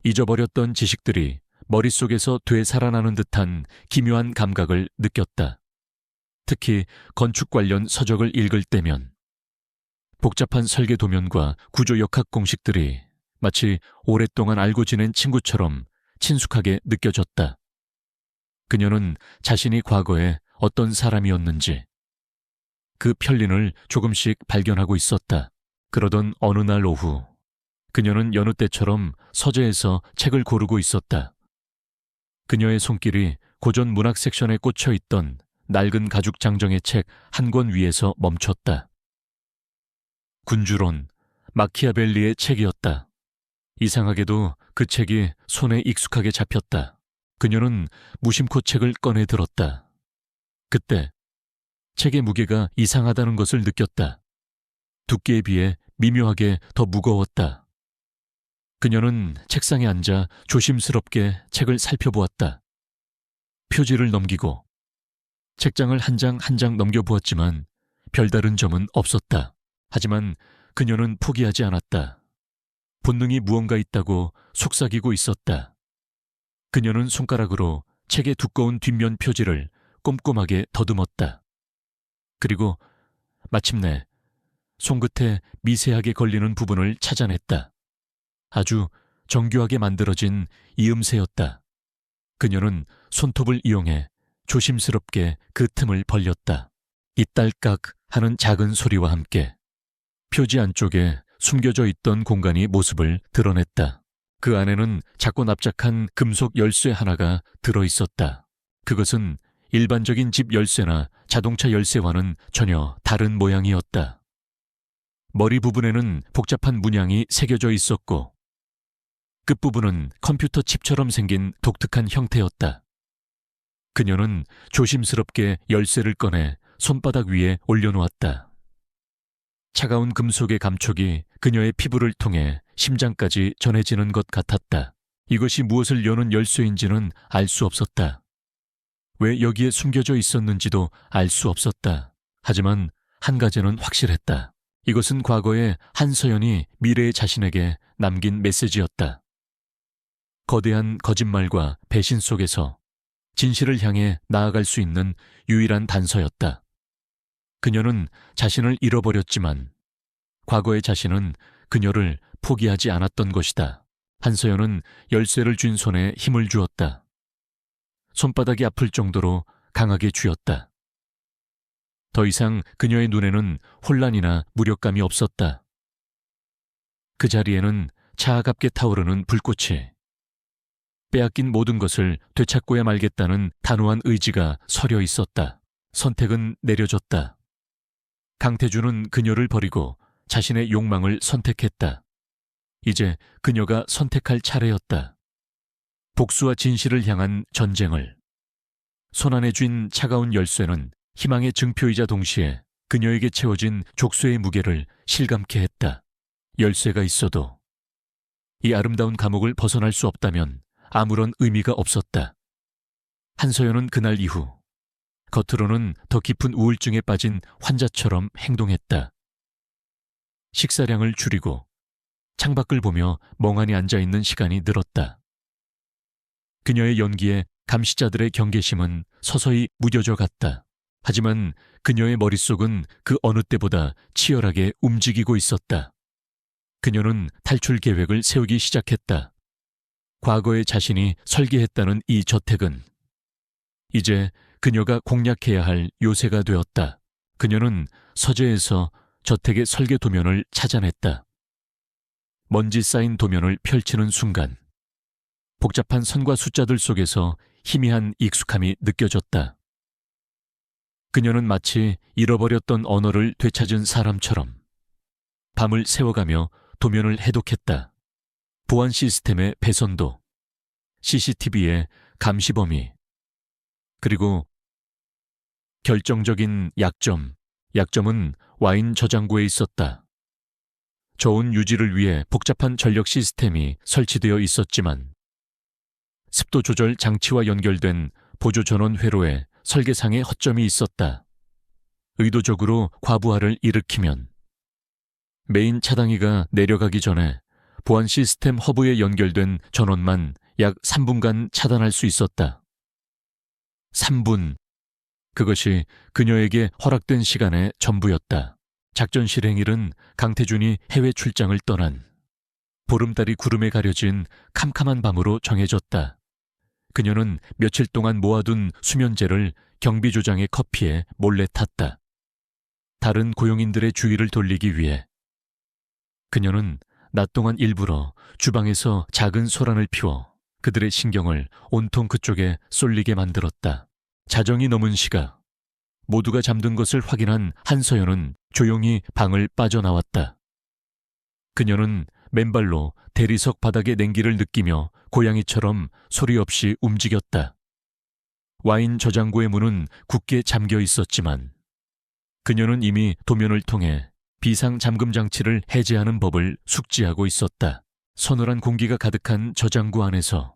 잊어버렸던 지식들이 머릿속에서 되살아나는 듯한 기묘한 감각을 느꼈다. 특히 건축 관련 서적을 읽을 때면 복잡한 설계 도면과 구조 역학 공식들이 마치 오랫동안 알고 지낸 친구처럼 친숙하게 느껴졌다. 그녀는 자신이 과거에 어떤 사람이었는지 그 편린을 조금씩 발견하고 있었다. 그러던 어느 날 오후, 그녀는 여느 때처럼 서재에서 책을 고르고 있었다. 그녀의 손길이 고전 문학 섹션에 꽂혀 있던 낡은 가죽 장정의 책 한 권 위에서 멈췄다. 군주론, 마키아벨리의 책이었다. 이상하게도 그 책이 손에 익숙하게 잡혔다. 그녀는 무심코 책을 꺼내 들었다. 그때 책의 무게가 이상하다는 것을 느꼈다. 두께에 비해 미묘하게 더 무거웠다. 그녀는 책상에 앉아 조심스럽게 책을 살펴보았다. 표지를 넘기고 책장을 한 장 한 장 넘겨보았지만 별다른 점은 없었다. 하지만 그녀는 포기하지 않았다. 본능이 무언가 있다고 속삭이고 있었다. 그녀는 손가락으로 책의 두꺼운 뒷면 표지를 꼼꼼하게 더듬었다. 그리고 마침내 손끝에 미세하게 걸리는 부분을 찾아냈다. 아주 정교하게 만들어진 이음새였다. 그녀는 손톱을 이용해 조심스럽게 그 틈을 벌렸다. 이딸깍 하는 작은 소리와 함께 표지 안쪽에 숨겨져 있던 공간이 모습을 드러냈다. 그 안에는 작고 납작한 금속 열쇠 하나가 들어있었다. 그것은 일반적인 집 열쇠나 자동차 열쇠와는 전혀 다른 모양이었다. 머리 부분에는 복잡한 문양이 새겨져 있었고 끝부분은 컴퓨터 칩처럼 생긴 독특한 형태였다. 그녀는 조심스럽게 열쇠를 꺼내 손바닥 위에 올려놓았다. 차가운 금속의 감촉이 그녀의 피부를 통해 심장까지 전해지는 것 같았다. 이것이 무엇을 여는 열쇠인지는 알 수 없었다. 왜 여기에 숨겨져 있었는지도 알 수 없었다. 하지만 한 가지는 확실했다. 이것은 과거에 한서연이 미래의 자신에게 남긴 메시지였다. 거대한 거짓말과 배신 속에서 진실을 향해 나아갈 수 있는 유일한 단서였다. 그녀는 자신을 잃어버렸지만 과거의 자신은 그녀를 포기하지 않았던 것이다. 한서연은 열쇠를 쥔 손에 힘을 주었다. 손바닥이 아플 정도로 강하게 쥐었다. 더 이상 그녀의 눈에는 혼란이나 무력감이 없었다. 그 자리에는 차갑게 타오르는 불꽃이 빼앗긴 모든 것을 되찾고야 말겠다는 단호한 의지가 서려 있었다. 선택은 내려졌다. 강태주는 그녀를 버리고 자신의 욕망을 선택했다. 이제 그녀가 선택할 차례였다. 복수와 진실을 향한 전쟁을. 손안에 쥔 차가운 열쇠는 희망의 증표이자 동시에 그녀에게 채워진 족쇄의 무게를 실감케 했다. 열쇠가 있어도 이 아름다운 감옥을 벗어날 수 없다면 아무런 의미가 없었다. 한서연은 그날 이후 겉으로는 더 깊은 우울증에 빠진 환자처럼 행동했다. 식사량을 줄이고 창밖을 보며 멍하니 앉아있는 시간이 늘었다. 그녀의 연기에 감시자들의 경계심은 서서히 무뎌져 갔다. 하지만 그녀의 머릿속은 그 어느 때보다 치열하게 움직이고 있었다. 그녀는 탈출 계획을 세우기 시작했다. 과거의 자신이 설계했다는 이 저택은 이제 그녀가 공략해야 할 요새가 되었다. 그녀는 서재에서 저택의 설계 도면을 찾아냈다. 먼지 쌓인 도면을 펼치는 순간 복잡한 선과 숫자들 속에서 희미한 익숙함이 느껴졌다. 그녀는 마치 잃어버렸던 언어를 되찾은 사람처럼 밤을 새워가며 도면을 해독했다. 보안 시스템의 배선도, CCTV의 감시범위, 그리고 결정적인 약점은 와인 저장고에 있었다. 저온 유지를 위해 복잡한 전력 시스템이 설치되어 있었지만 습도 조절 장치와 연결된 보조 전원 회로에 설계상의 허점이 있었다. 의도적으로 과부하를 일으키면 메인 차단기가 내려가기 전에 보안 시스템 허브에 연결된 전원만 약 3분간 차단할 수 있었다. 3분. 그것이 그녀에게 허락된 시간의 전부였다. 작전 실행일은 강태준이 해외 출장을 떠난 보름달이 구름에 가려진 캄캄한 밤으로 정해졌다. 그녀는 며칠 동안 모아둔 수면제를 경비조장의 커피에 몰래 탔다. 다른 고용인들의 주의를 돌리기 위해 그녀는 낮 동안 일부러 주방에서 작은 소란을 피워 그들의 신경을 온통 그쪽에 쏠리게 만들었다. 자정이 넘은 시각, 모두가 잠든 것을 확인한 한서연은 조용히 방을 빠져나왔다. 그녀는 맨발로 대리석 바닥의 냉기를 느끼며 고양이처럼 소리 없이 움직였다. 와인 저장고의 문은 굳게 잠겨 있었지만 그녀는 이미 도면을 통해 비상 잠금 장치를 해제하는 법을 숙지하고 있었다. 서늘한 공기가 가득한 저장고 안에서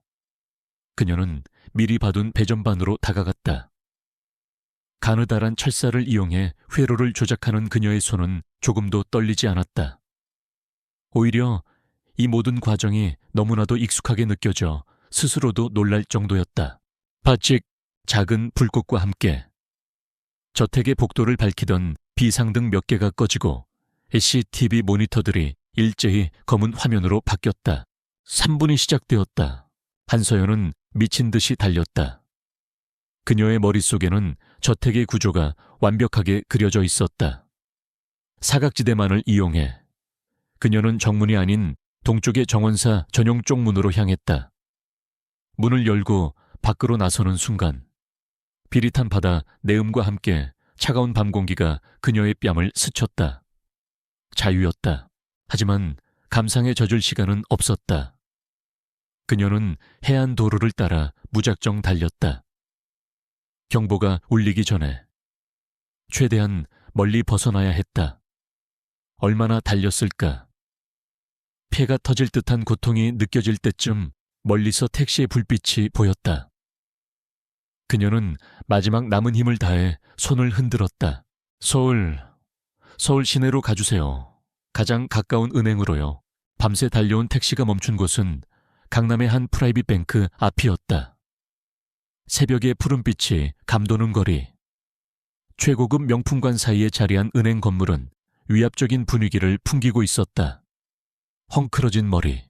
그녀는 미리 봐둔 배전반으로 다가갔다. 가느다란 철사를 이용해 회로를 조작하는 그녀의 손은 조금도 떨리지 않았다. 오히려 이 모든 과정이 너무나도 익숙하게 느껴져 스스로도 놀랄 정도였다. 바칙 작은 불꽃과 함께 저택의 복도를 밝히던 비상등 몇 개가 꺼지고 CCTV 모니터들이 일제히 검은 화면으로 바뀌었다. 3분이 시작되었다. 한서연은 미친 듯이 달렸다. 그녀의 머릿속에는 저택의 구조가 완벽하게 그려져 있었다. 사각지대만을 이용해 그녀는 정문이 아닌 동쪽의 정원사 전용 쪽문으로 향했다. 문을 열고 밖으로 나서는 순간 비릿한 바다 내음과 함께 차가운 밤 공기가 그녀의 뺨을 스쳤다. 자유였다. 하지만 감상에 젖을 시간은 없었다. 그녀는 해안 도로를 따라 무작정 달렸다. 경보가 울리기 전에 최대한 멀리 벗어나야 했다. 얼마나 달렸을까? 폐가 터질 듯한 고통이 느껴질 때쯤 멀리서 택시의 불빛이 보였다. 그녀는 마지막 남은 힘을 다해 손을 흔들었다. 서울 시내로 가주세요. 가장 가까운 은행으로요. 밤새 달려온 택시가 멈춘 곳은 강남의 한 프라이빗 뱅크 앞이었다. 새벽의 푸른빛이 감도는 거리. 최고급 명품관 사이에 자리한 은행 건물은 위압적인 분위기를 풍기고 있었다. 헝클어진 머리,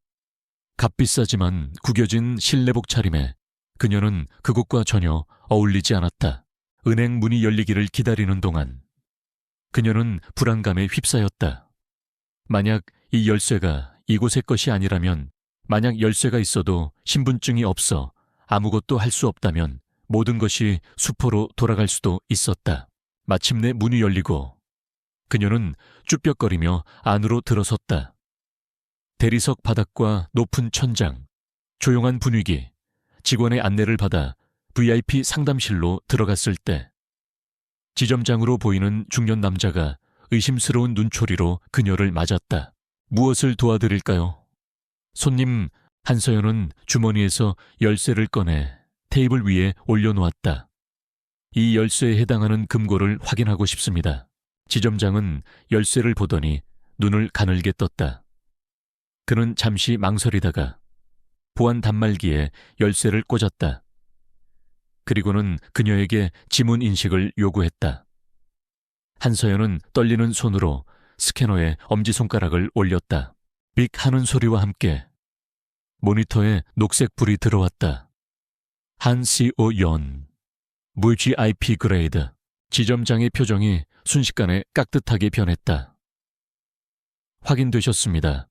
값비싸지만 구겨진 실내복 차림에 그녀는 그곳과 전혀 어울리지 않았다. 은행 문이 열리기를 기다리는 동안 그녀는 불안감에 휩싸였다. 만약 이 열쇠가 이곳의 것이 아니라면, 만약 열쇠가 있어도 신분증이 없어 아무것도 할 수 없다면 모든 것이 수포로 돌아갈 수도 있었다. 마침내 문이 열리고 그녀는 쭈뼛거리며 안으로 들어섰다. 대리석 바닥과 높은 천장, 조용한 분위기, 직원의 안내를 받아 VIP 상담실로 들어갔을 때 지점장으로 보이는 중년 남자가 의심스러운 눈초리로 그녀를 맞았다. 무엇을 도와드릴까요? 손님. 한서연은 주머니에서 열쇠를 꺼내 테이블 위에 올려놓았다. 이 열쇠에 해당하는 금고를 확인하고 싶습니다. 지점장은 열쇠를 보더니 눈을 가늘게 떴다. 그는 잠시 망설이다가 보안 단말기에 열쇠를 꽂았다. 그리고는 그녀에게 지문 인식을 요구했다. 한서연은 떨리는 손으로 스캐너에 엄지손가락을 올렸다. 삑 하는 소리와 함께 모니터에 녹색 불이 들어왔다. 한시오연, VGIP 그레이드. 지점장의 표정이 순식간에 깍듯하게 변했다. 확인되셨습니다.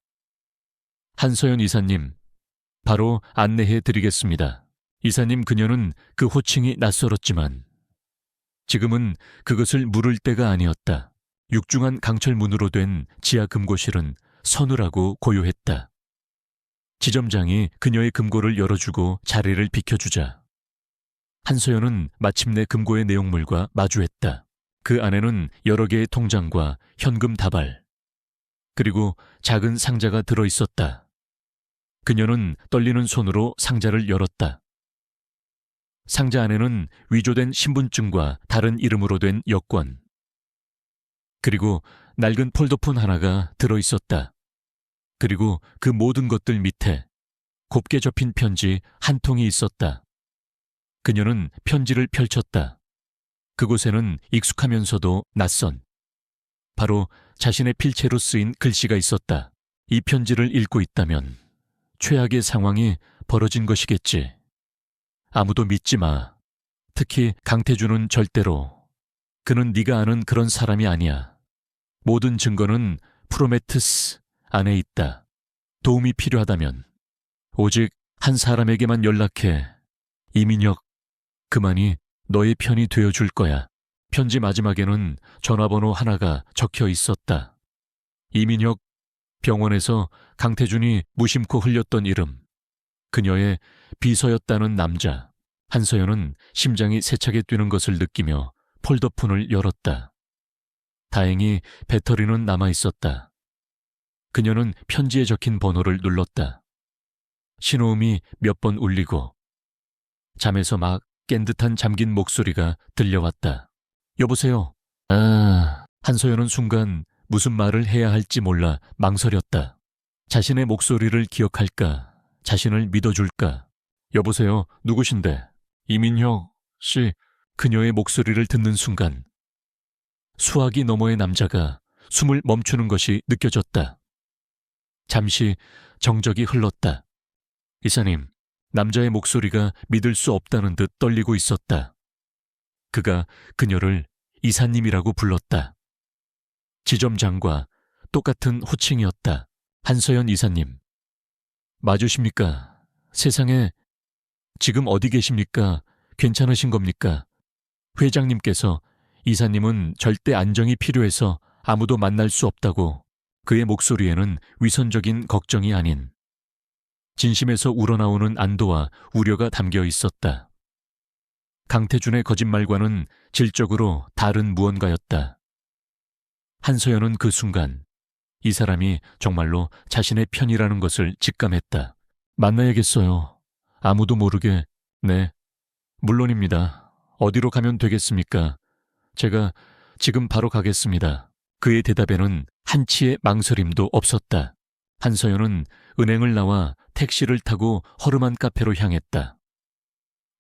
한서연 이사님, 바로 안내해 드리겠습니다. 이사님, 그녀는 그 호칭이 낯설었지만 지금은 그것을 물을 때가 아니었다. 육중한 강철문으로 된 지하 금고실은 서늘하고 고요했다. 지점장이 그녀의 금고를 열어주고 자리를 비켜주자 한소연은 마침내 금고의 내용물과 마주했다. 그 안에는 여러 개의 통장과 현금 다발, 그리고 작은 상자가 들어 있었다. 그녀는 떨리는 손으로 상자를 열었다. 상자 안에는 위조된 신분증과 다른 이름으로 된 여권, 그리고 낡은 폴더폰 하나가 들어 있었다. 그리고 그 모든 것들 밑에 곱게 접힌 편지 한 통이 있었다. 그녀는 편지를 펼쳤다. 그곳에는 익숙하면서도 낯선, 바로 자신의 필체로 쓰인 글씨가 있었다. 이 편지를 읽고 있다면 최악의 상황이 벌어진 것이겠지. 아무도 믿지 마. 특히 강태준은 절대로. 그는 네가 아는 그런 사람이 아니야. 모든 증거는 프로메테스 안에 있다. 도움이 필요하다면 오직 한 사람에게만 연락해. 이민혁, 그만이 너의 편이 되어줄 거야. 편지 마지막에는 전화번호 하나가 적혀 있었다. 이민혁, 병원에서 강태준이 무심코 흘렸던 이름, 그녀의 비서였다는 남자. 한서연은 심장이 세차게 뛰는 것을 느끼며 폴더폰을 열었다. 다행히 배터리는 남아있었다. 그녀는 편지에 적힌 번호를 눌렀다. 신호음이 몇 번 울리고 잠에서 막 깬 듯한 잠긴 목소리가 들려왔다. 여보세요? 한소연은 순간 무슨 말을 해야 할지 몰라 망설였다. 자신의 목소리를 기억할까? 자신을 믿어줄까? 여보세요? 누구신데? 이민혁 씨. 그녀의 목소리를 듣는 순간 수화기 너머의 남자가 숨을 멈추는 것이 느껴졌다. 잠시 정적이 흘렀다. 이사님, 남자의 목소리가 믿을 수 없다는 듯 떨리고 있었다. 그가 그녀를 이사님이라고 불렀다. 지점장과 똑같은 호칭이었다. 한서연 이사님. 맞으십니까? 세상에, 지금 어디 계십니까? 괜찮으신 겁니까? 회장님께서 이사님은 절대 안정이 필요해서 아무도 만날 수 없다고. 그의 목소리에는 위선적인 걱정이 아닌 진심에서 우러나오는 안도와 우려가 담겨 있었다. 강태준의 거짓말과는 질적으로 다른 무언가였다. 한소연은 그 순간 이 사람이 정말로 자신의 편이라는 것을 직감했다. 만나야겠어요. 아무도 모르게. 네, 물론입니다. 어디로 가면 되겠습니까? 제가 지금 바로 가겠습니다. 그의 대답에는 한치의 망설임도 없었다. 한서연은 은행을 나와 택시를 타고 허름한 카페로 향했다.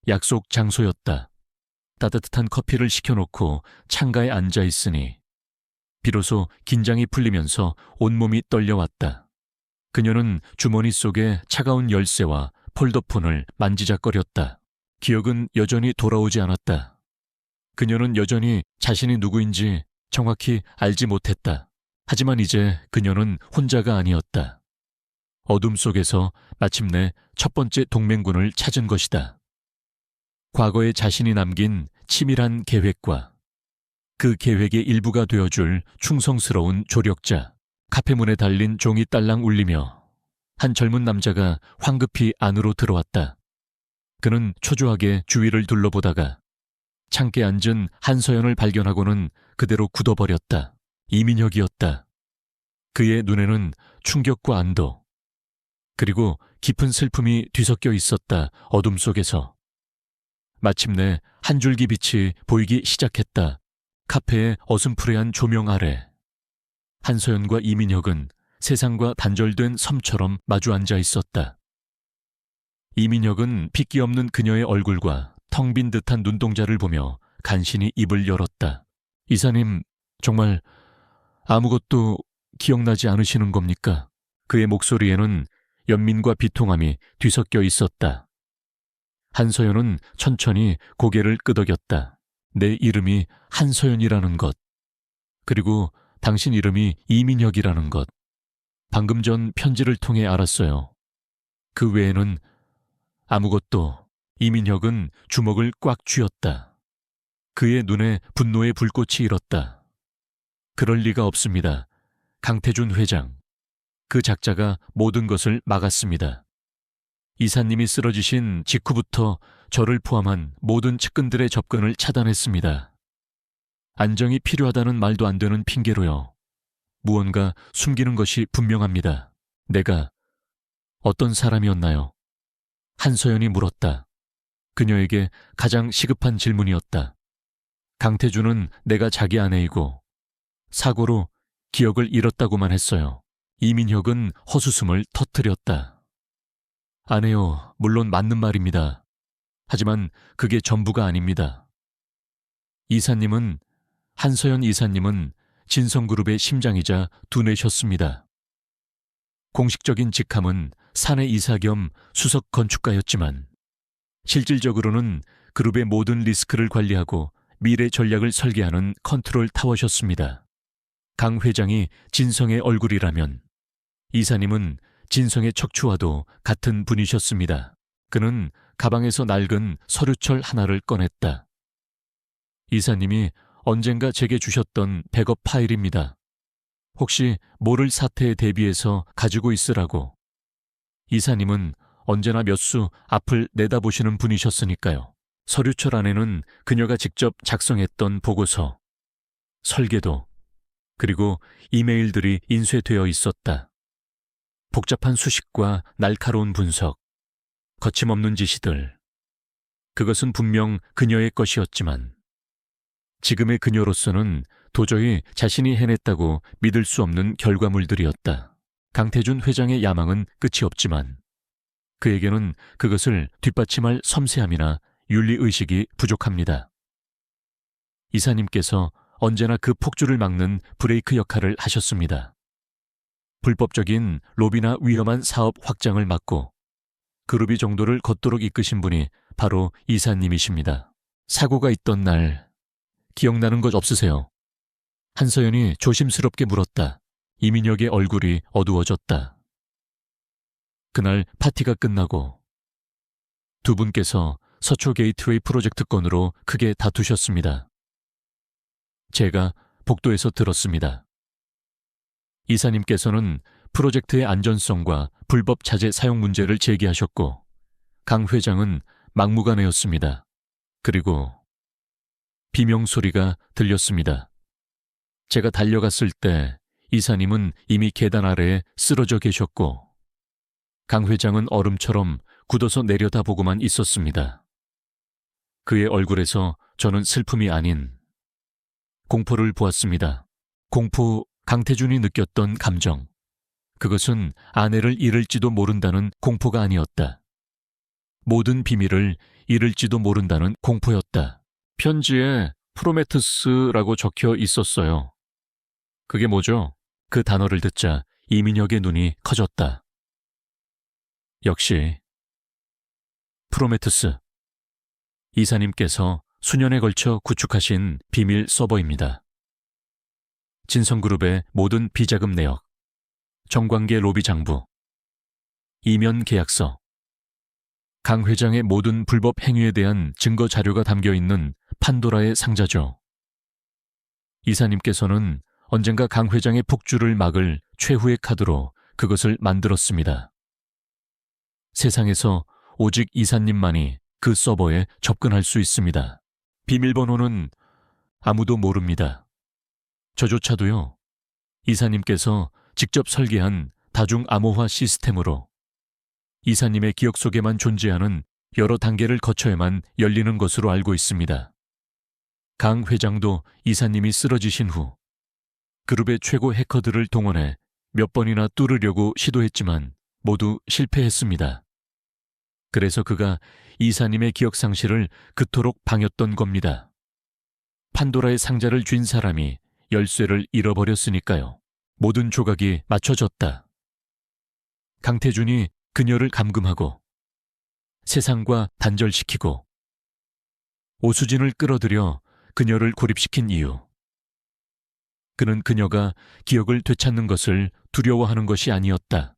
약속 장소였다. 따뜻한 커피를 시켜놓고 창가에 앉아 있으니 비로소 긴장이 풀리면서 온몸이 떨려왔다. 그녀는 주머니 속에 차가운 열쇠와 폴더폰을 만지작거렸다. 기억은 여전히 돌아오지 않았다. 그녀는 여전히 자신이 누구인지 정확히 알지 못했다. 하지만 이제 그녀는 혼자가 아니었다. 어둠 속에서 마침내 첫 번째 동맹군을 찾은 것이다. 과거에 자신이 남긴 치밀한 계획과 그 계획의 일부가 되어줄 충성스러운 조력자. 카페 문에 달린 종이 딸랑 울리며 한 젊은 남자가 황급히 안으로 들어왔다. 그는 초조하게 주위를 둘러보다가 창께 앉은 한서연을 발견하고는 그대로 굳어버렸다. 이민혁이었다. 그의 눈에는 충격과 안도, 그리고 깊은 슬픔이 뒤섞여 있었다. 어둠 속에서 마침내 한 줄기 빛이 보이기 시작했다. 카페의 어슴푸레한 조명 아래 한서연과 이민혁은 세상과 단절된 섬처럼 마주 앉아 있었다. 이민혁은 핏기 없는 그녀의 얼굴과 텅 빈 듯한 눈동자를 보며 간신히 입을 열었다. 이사님, 정말 아무것도 기억나지 않으시는 겁니까? 그의 목소리에는 연민과 비통함이 뒤섞여 있었다. 한서연은 천천히 고개를 끄덕였다. 내 이름이 한서연이라는 것, 그리고 당신 이름이 이민혁이라는 것, 방금 전 편지를 통해 알았어요. 그 외에는 아무것도. 이민혁은 주먹을 꽉 쥐었다. 그의 눈에 분노의 불꽃이 일었다. 그럴 리가 없습니다. 강태준 회장. 그 작자가 모든 것을 막았습니다. 이사님이 쓰러지신 직후부터 저를 포함한 모든 측근들의 접근을 차단했습니다. 안정이 필요하다는 말도 안 되는 핑계로요. 무언가 숨기는 것이 분명합니다. 내가 어떤 사람이었나요? 한서연이 물었다. 그녀에게 가장 시급한 질문이었다. 강태준은 내가 자기 아내이고 사고로 기억을 잃었다고만 했어요. 이민혁은 헛웃음을 터뜨렸다. 아내요, 물론 맞는 말입니다. 하지만 그게 전부가 아닙니다. 한서연 이사님은 진성그룹의 심장이자 두뇌셨습니다. 공식적인 직함은 사내 이사 겸 수석 건축가였지만 실질적으로는 그룹의 모든 리스크를 관리하고 미래 전략을 설계하는 컨트롤 타워셨습니다. 강 회장이 진성의 얼굴이라면 이사님은 진성의 척추와도 같은 분이셨습니다. 그는 가방에서 낡은 서류철 하나를 꺼냈다. 이사님이 언젠가 제게 주셨던 백업 파일입니다. 혹시 모를 사태에 대비해서 가지고 있으라고. 이사님은 언제나 몇 수 앞을 내다보시는 분이셨으니까요. 서류철 안에는 그녀가 직접 작성했던 보고서, 설계도, 그리고 이메일들이 인쇄되어 있었다. 복잡한 수식과 날카로운 분석, 거침없는 지시들. 그것은 분명 그녀의 것이었지만 지금의 그녀로서는 도저히 자신이 해냈다고 믿을 수 없는 결과물들이었다. 강태준 회장의 야망은 끝이 없지만 그에게는 그것을 뒷받침할 섬세함이나 윤리의식이 부족합니다. 이사님께서 언제나 그 폭주를 막는 브레이크 역할을 하셨습니다. 불법적인 로비나 위험한 사업 확장을 막고 그룹이 정도를 걷도록 이끄신 분이 바로 이사님이십니다. 사고가 있던 날 기억나는 것 없으세요? 한서연이 조심스럽게 물었다. 이민혁의 얼굴이 어두워졌다. 그날 파티가 끝나고 두 분께서 서초 게이트웨이 프로젝트 건으로 크게 다투셨습니다. 제가 복도에서 들었습니다. 이사님께서는 프로젝트의 안전성과 불법 자재 사용 문제를 제기하셨고 강 회장은 막무가내였습니다. 그리고 비명소리가 들렸습니다. 제가 달려갔을 때 이사님은 이미 계단 아래에 쓰러져 계셨고 강 회장은 얼음처럼 굳어서 내려다보고만 있었습니다. 그의 얼굴에서 저는 슬픔이 아닌 공포를 보았습니다. 공포, 강태준이 느꼈던 감정. 그것은 아내를 잃을지도 모른다는 공포가 아니었다. 모든 비밀을 잃을지도 모른다는 공포였다. 편지에 프로메테스라고 적혀 있었어요. 그게 뭐죠? 그 단어를 듣자 이민혁의 눈이 커졌다. 역시 프로메테스. 이사님께서 수년에 걸쳐 구축하신 비밀 서버입니다. 진성그룹의 모든 비자금 내역, 정관계 로비 장부, 이면 계약서, 강 회장의 모든 불법 행위에 대한 증거 자료가 담겨 있는 판도라의 상자죠. 이사님께서는 언젠가 강 회장의 폭주를 막을 최후의 카드로 그것을 만들었습니다. 세상에서 오직 이사님만이 그 서버에 접근할 수 있습니다. 비밀번호는 아무도 모릅니다. 저조차도요. 이사님께서 직접 설계한 다중 암호화 시스템으로 이사님의 기억 속에만 존재하는 여러 단계를 거쳐야만 열리는 것으로 알고 있습니다. 강 회장도 이사님이 쓰러지신 후 그룹의 최고 해커들을 동원해 몇 번이나 뚫으려고 시도했지만 모두 실패했습니다. 그래서 그가 이사님의 기억 상실을 그토록 방했던 겁니다. 판도라의 상자를 쥔 사람이 열쇠를 잃어버렸으니까요. 모든 조각이 맞춰졌다. 강태준이 그녀를 감금하고 세상과 단절시키고 오수진을 끌어들여 그녀를 고립시킨 이유. 그는 그녀가 기억을 되찾는 것을 두려워하는 것이 아니었다.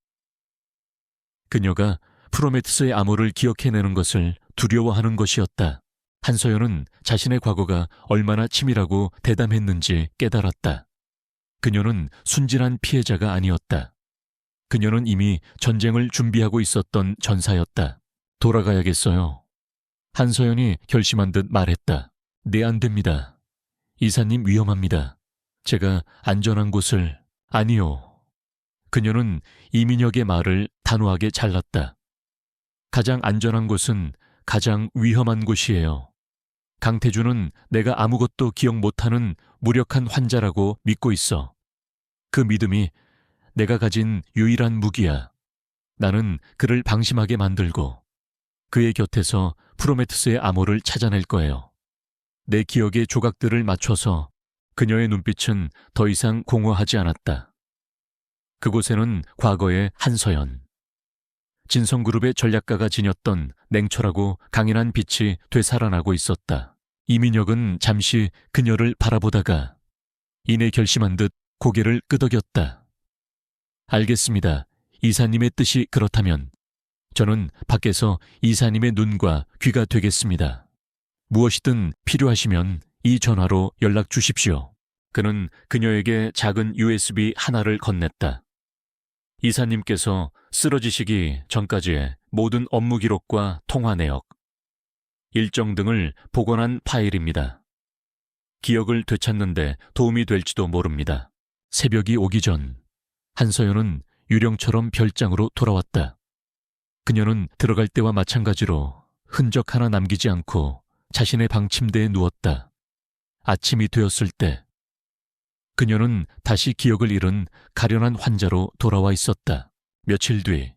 그녀가 프로메테스의 암호를 기억해내는 것을 두려워하는 것이었다. 한서연은 자신의 과거가 얼마나 치밀하고 대담했는지 깨달았다. 그녀는 순진한 피해자가 아니었다. 그녀는 이미 전쟁을 준비하고 있었던 전사였다. 돌아가야겠어요. 한서연이 결심한 듯 말했다. 네, 안 됩니다. 이사님 위험합니다. 제가 안전한 곳을... 아니요. 그녀는 이민혁의 말을 단호하게 잘랐다. 가장 안전한 곳은 가장 위험한 곳이에요. 강태주는 내가 아무것도 기억 못하는 무력한 환자라고 믿고 있어. 그 믿음이 내가 가진 유일한 무기야. 나는 그를 방심하게 만들고 그의 곁에서 프로메테스의 암호를 찾아낼 거예요. 내 기억의 조각들을 맞춰서 그녀의 눈빛은 더 이상 공허하지 않았다. 그곳에는 과거의 한서연, 진성그룹의 전략가가 지녔던 냉철하고 강인한 빛이 되살아나고 있었다. 이민혁은 잠시 그녀를 바라보다가 이내 결심한 듯 고개를 끄덕였다. 알겠습니다. 이사님의 뜻이 그렇다면 저는 밖에서 이사님의 눈과 귀가 되겠습니다. 무엇이든 필요하시면 이 전화로 연락 주십시오. 그는 그녀에게 작은 USB 하나를 건넸다. 이사님께서 쓰러지시기 전까지의 모든 업무 기록과 통화 내역, 일정 등을 복원한 파일입니다. 기억을 되찾는데 도움이 될지도 모릅니다. 새벽이 오기 전 한서연은 유령처럼 별장으로 돌아왔다. 그녀는 들어갈 때와 마찬가지로 흔적 하나 남기지 않고 자신의 방 침대에 누웠다. 아침이 되었을 때 그녀는 다시 기억을 잃은 가련한 환자로 돌아와 있었다. 며칠 뒤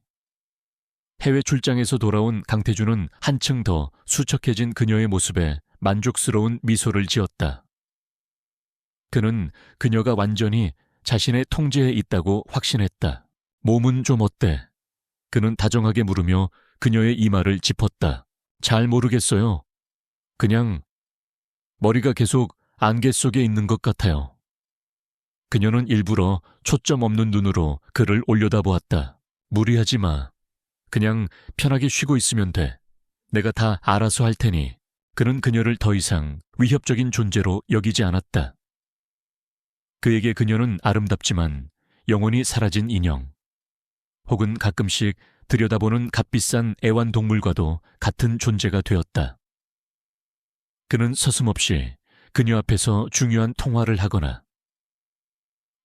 해외 출장에서 돌아온 강태주는 한층 더 수척해진 그녀의 모습에 만족스러운 미소를 지었다. 그는 그녀가 완전히 자신의 통제에 있다고 확신했다. 몸은 좀 어때? 그는 다정하게 물으며 그녀의 이마를 짚었다. 잘 모르겠어요. 그냥 머리가 계속 안개 속에 있는 것 같아요. 그녀는 일부러 초점 없는 눈으로 그를 올려다보았다. 무리하지 마. 그냥 편하게 쉬고 있으면 돼. 내가 다 알아서 할 테니. 그는 그녀를 더 이상 위협적인 존재로 여기지 않았다. 그에게 그녀는 아름답지만 영혼이 사라진 인형, 혹은 가끔씩 들여다보는 값비싼 애완동물과도 같은 존재가 되었다. 그는 서슴없이 그녀 앞에서 중요한 통화를 하거나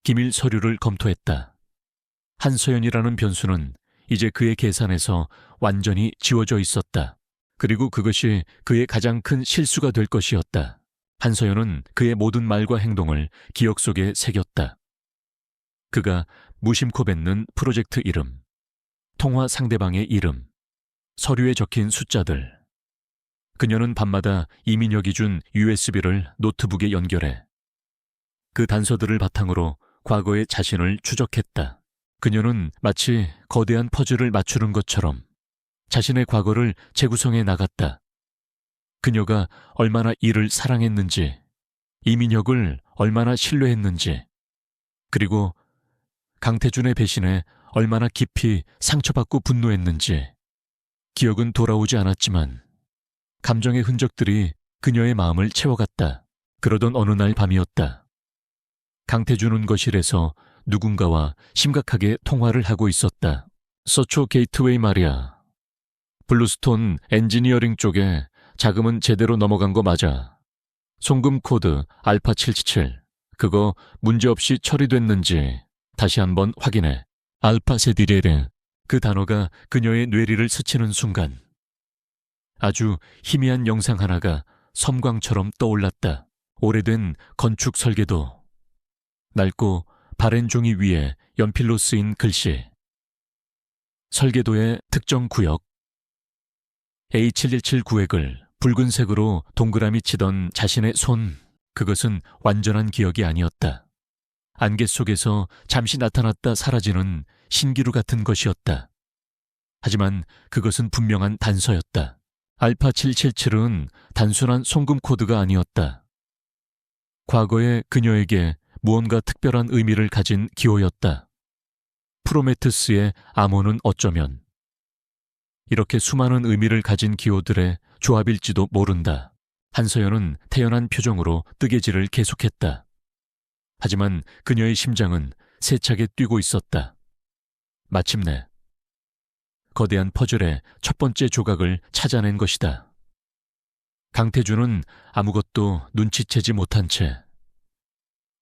기밀 서류를 검토했다. 한서연이라는 변수는 이제 그의 계산에서 완전히 지워져 있었다. 그리고 그것이 그의 가장 큰 실수가 될 것이었다. 한서연은 그의 모든 말과 행동을 기억 속에 새겼다. 그가 무심코 뱉는 프로젝트 이름, 통화 상대방의 이름, 서류에 적힌 숫자들. 그녀는 밤마다 이민혁이 준 USB를 노트북에 연결해 그 단서들을 바탕으로 과거의 자신을 추적했다. 그녀는 마치 거대한 퍼즐을 맞추는 것처럼 자신의 과거를 재구성해 나갔다. 그녀가 얼마나 이를 사랑했는지, 이민혁을 얼마나 신뢰했는지, 그리고 강태준의 배신에 얼마나 깊이 상처받고 분노했는지. 기억은 돌아오지 않았지만 감정의 흔적들이 그녀의 마음을 채워갔다. 그러던 어느 날 밤이었다. 강태준은 거실에서 누군가와 심각하게 통화를 하고 있었다. 서초 게이트웨이 말이야. 블루스톤 엔지니어링 쪽에 자금은 제대로 넘어간 거 맞아. 송금 코드 알파 777. 그거 문제없이 처리됐는지 다시 한번 확인해. 알파 세디레르. 그 단어가 그녀의 뇌리를 스치는 순간 아주 희미한 영상 하나가 섬광처럼 떠올랐다. 오래된 건축 설계도. 낡고 바랜 종이 위에 연필로 쓰인 글씨. 설계도의 특정 구역. A717 구획을 붉은색으로 동그라미 치던 자신의 손. 그것은 완전한 기억이 아니었다. 안개 속에서 잠시 나타났다 사라지는 신기루 같은 것이었다. 하지만 그것은 분명한 단서였다. 알파 777은 단순한 송금 코드가 아니었다. 과거의 그녀에게 무언가 특별한 의미를 가진 기호였다. 프로메테스의 암호는 어쩌면 이렇게 수많은 의미를 가진 기호들의 조합일지도 모른다. 한서연은 태연한 표정으로 뜨개질을 계속했다. 하지만 그녀의 심장은 세차게 뛰고 있었다. 마침내 거대한 퍼즐의 첫 번째 조각을 찾아낸 것이다. 강태준은 아무것도 눈치채지 못한 채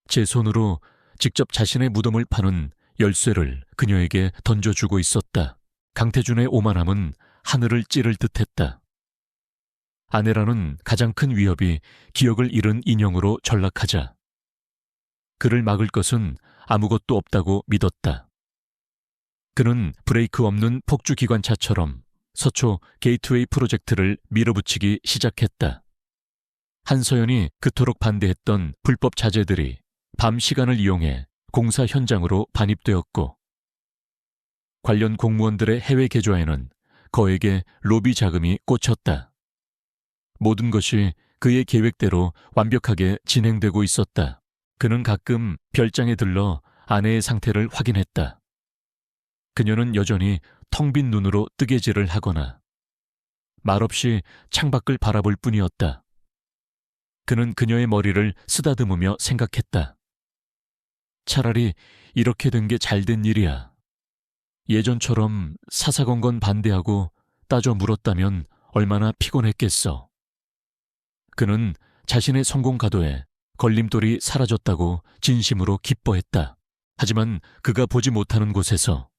제 손으로 직접 자신의 무덤을 파는 열쇠를 그녀에게 던져주고 있었다. 강태준의 오만함은 하늘을 찌를 듯했다. 아내라는 가장 큰 위협이 기억을 잃은 인형으로 전락하자 그를 막을 것은 아무것도 없다고 믿었다. 그는 브레이크 없는 폭주기관차처럼 서초 게이트웨이 프로젝트를 밀어붙이기 시작했다. 한서연이 그토록 반대했던 불법 자재들이 밤 시간을 이용해 공사 현장으로 반입되었고 관련 공무원들의 해외 계좌에는 거액의 로비 자금이 꽂혔다. 모든 것이 그의 계획대로 완벽하게 진행되고 있었다. 그는 가끔 별장에 들러 아내의 상태를 확인했다. 그녀는 여전히 텅 빈 눈으로 뜨개질을 하거나 말없이 창밖을 바라볼 뿐이었다. 그는 그녀의 머리를 쓰다듬으며 생각했다. 차라리 이렇게 된 게 잘된 일이야. 예전처럼 사사건건 반대하고 따져 물었다면 얼마나 피곤했겠어. 그는 자신의 성공 가도에 걸림돌이 사라졌다고 진심으로 기뻐했다. 하지만 그가 보지 못하는 곳에서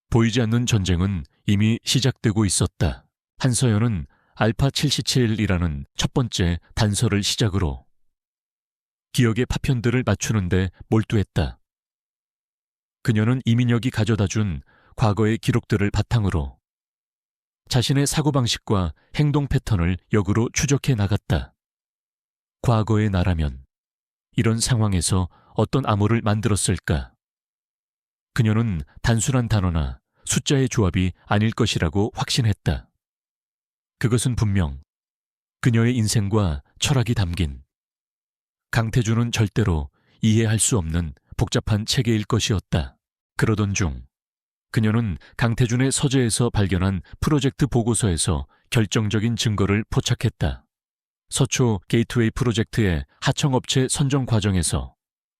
보이지 않는 전쟁은 이미 시작되고 있었다. 한서연은 알파 77이라는 첫 번째 단서를 시작으로 기억의 파편들을 맞추는데 몰두했다. 그녀는 이민혁이 가져다준 과거의 기록들을 바탕으로 자신의 사고방식과 행동 패턴을 역으로 추적해 나갔다. 과거의 나라면 이런 상황에서 어떤 암호를 만들었을까? 그녀는 단순한 단어나 숫자의 조합이 아닐 것이라고 확신했다. 그것은 분명 그녀의 인생과 철학이 담긴 강태준은 절대로 이해할 수 없는 복잡한 체계일 것이었다. 그러던 중 그녀는 강태준의 서재에서 발견한 프로젝트 보고서에서 결정적인 증거를 포착했다. 서초 게이트웨이 프로젝트의 하청업체 선정 과정에서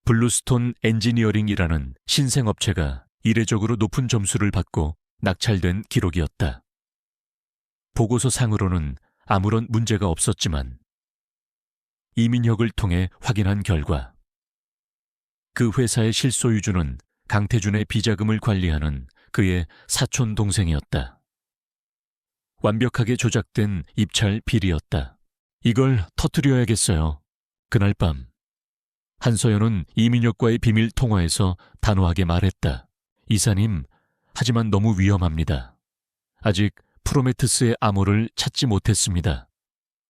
블루스톤 엔지니어링이라는 신생업체가 이례적으로 높은 점수를 받고 낙찰된 기록이었다. 보고서상으로는 아무런 문제가 없었지만 이민혁을 통해 확인한 결과 그 회사의 실소유주는 강태준의 비자금을 관리하는 그의 사촌 동생이었다. 완벽하게 조작된 입찰 비리였다. 이걸 터뜨려야겠어요. 그날 밤 한서연은 이민혁과의 비밀 통화에서 단호하게 말했다. 이사님, 하지만 너무 위험합니다. 아직 프로메테스의 암호를 찾지 못했습니다.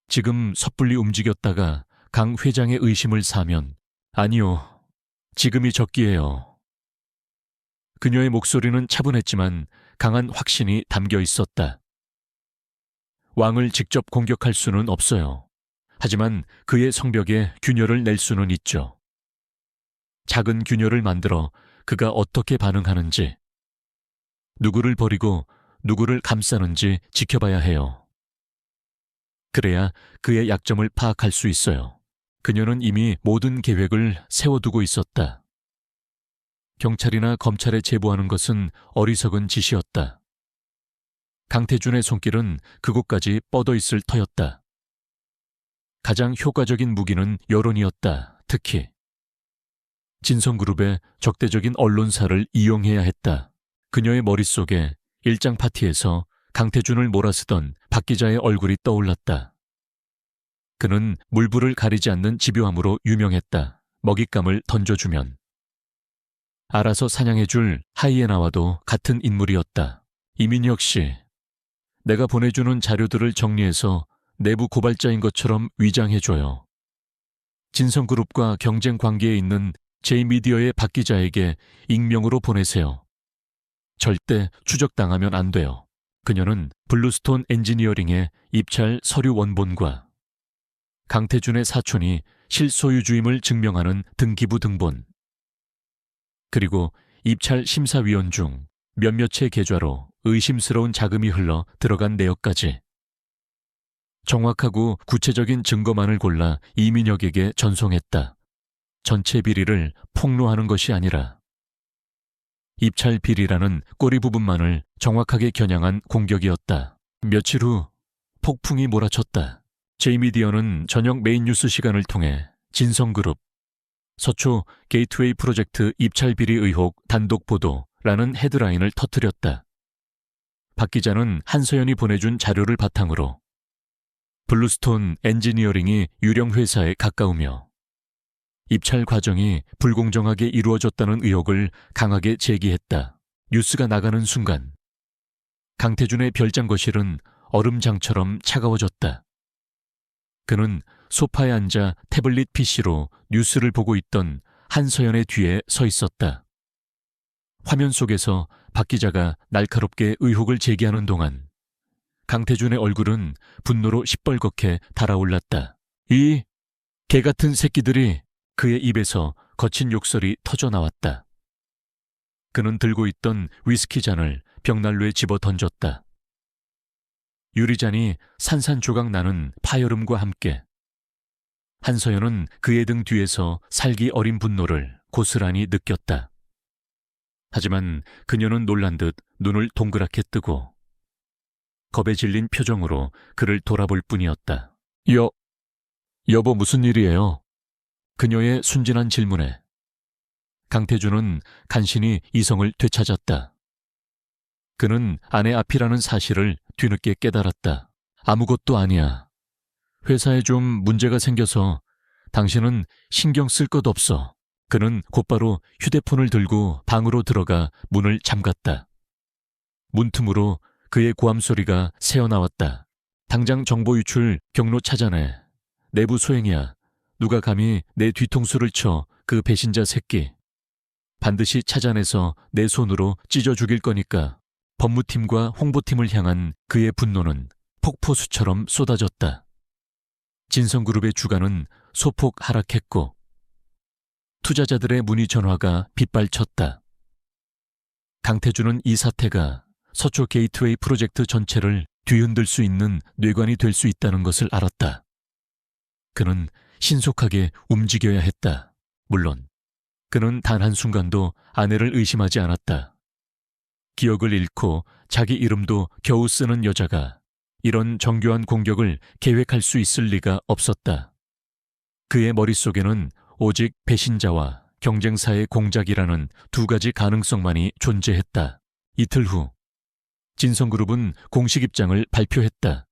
지금 섣불리 움직였다가 강 회장의 의심을 사면 아니요, 지금이 적기예요. 그녀의 목소리는 차분했지만 강한 확신이 담겨 있었다. 왕을 직접 공격할 수는 없어요. 하지만 그의 성벽에 균열을 낼 수는 있죠. 작은 균열을 만들어 그가 어떻게 반응하는지, 누구를 버리고 누구를 감싸는지 지켜봐야 해요. 그래야 그의 약점을 파악할 수 있어요. 그녀는 이미 모든 계획을 세워두고 있었다. 경찰이나 검찰에 제보하는 것은 어리석은 짓이었다. 강태준의 손길은 그곳까지 뻗어 있을 터였다. 가장 효과적인 무기는 여론이었다. 특히 진성그룹의 적대적인 언론사를 이용해야 했다. 그녀의 머릿속에 일장 파티에서 강태준을 몰아쓰던 박 기자의 얼굴이 떠올랐다. 그는 물불을 가리지 않는 집요함으로 유명했다. 먹잇감을 던져주면 알아서 사냥해줄 하이에나와도 같은 인물이었다. 이민혁 씨, 내가 보내주는 자료들을 정리해서 내부 고발자인 것처럼 위장해줘요. 진성그룹과 경쟁 관계에 있는 제이미디어의 박 기자에게 익명으로 보내세요. 절대 추적당하면 안 돼요. 그녀는 블루스톤 엔지니어링의 입찰 서류 원본과 강태준의 사촌이 실소유주임을 증명하는 등기부 등본, 그리고 입찰 심사위원 중 몇몇의 계좌로 의심스러운 자금이 흘러 들어간 내역까지 정확하고 구체적인 증거만을 골라 이민혁에게 전송했다. 전체 비리를 폭로하는 것이 아니라 입찰 비리라는 꼬리 부분만을 정확하게 겨냥한 공격이었다. 며칠 후 폭풍이 몰아쳤다. 제이미디어는 저녁 메인 뉴스 시간을 통해 진성그룹, 서초 게이트웨이 프로젝트 입찰 비리 의혹 단독 보도라는 헤드라인을 터뜨렸다. 박 기자는 한서연이 보내준 자료를 바탕으로 블루스톤 엔지니어링이 유령 회사에 가까우며 입찰 과정이 불공정하게 이루어졌다는 의혹을 강하게 제기했다. 뉴스가 나가는 순간 강태준의 별장 거실은 얼음장처럼 차가워졌다. 그는 소파에 앉아 태블릿 PC로 뉴스를 보고 있던 한서연의 뒤에 서 있었다. 화면 속에서 박 기자가 날카롭게 의혹을 제기하는 동안 강태준의 얼굴은 분노로 시뻘겋게 달아올랐다. 이 개같은 새끼들이. 그의 입에서 거친 욕설이 터져나왔다. 그는 들고 있던 위스키 잔을 벽난로에 집어 던졌다. 유리잔이 산산조각 나는 파열음과 함께 한서연은 그의 등 뒤에서 살기 어린 분노를 고스란히 느꼈다. 하지만 그녀는 놀란 듯 눈을 동그랗게 뜨고 겁에 질린 표정으로 그를 돌아볼 뿐이었다. 여보 무슨 일이에요? 그녀의 순진한 질문에 강태준은 간신히 이성을 되찾았다. 그는 아내 앞이라는 사실을 뒤늦게 깨달았다. 아무것도 아니야. 회사에 좀 문제가 생겨서 당신은 신경 쓸 것 없어. 그는 곧바로 휴대폰을 들고 방으로 들어가 문을 잠갔다. 문틈으로 그의 고함 소리가 새어나왔다. 당장 정보 유출 경로 찾아내. 내부 소행이야. 누가 감히 내 뒤통수를 쳐, 그 배신자 새끼. 반드시 찾아내서 내 손으로 찢어 죽일 거니까. 법무팀과 홍보팀을 향한 그의 분노는 폭포수처럼 쏟아졌다. 진성그룹의 주가는 소폭 하락했고 투자자들의 문의 전화가 빗발쳤다. 강태준은 이 사태가 서초 게이트웨이 프로젝트 전체를 뒤흔들 수 있는 뇌관이 될 수 있다는 것을 알았다. 그는 신속하게 움직여야 했다. 물론 그는 단 한순간도 아내를 의심하지 않았다. 기억을 잃고 자기 이름도 겨우 쓰는 여자가 이런 정교한 공격을 계획할 수 있을 리가 없었다. 그의 머릿속에는 오직 배신자와 경쟁사의 공작이라는 두 가지 가능성만이 존재했다. 이틀 후 진성그룹은 공식 입장을 발표했다.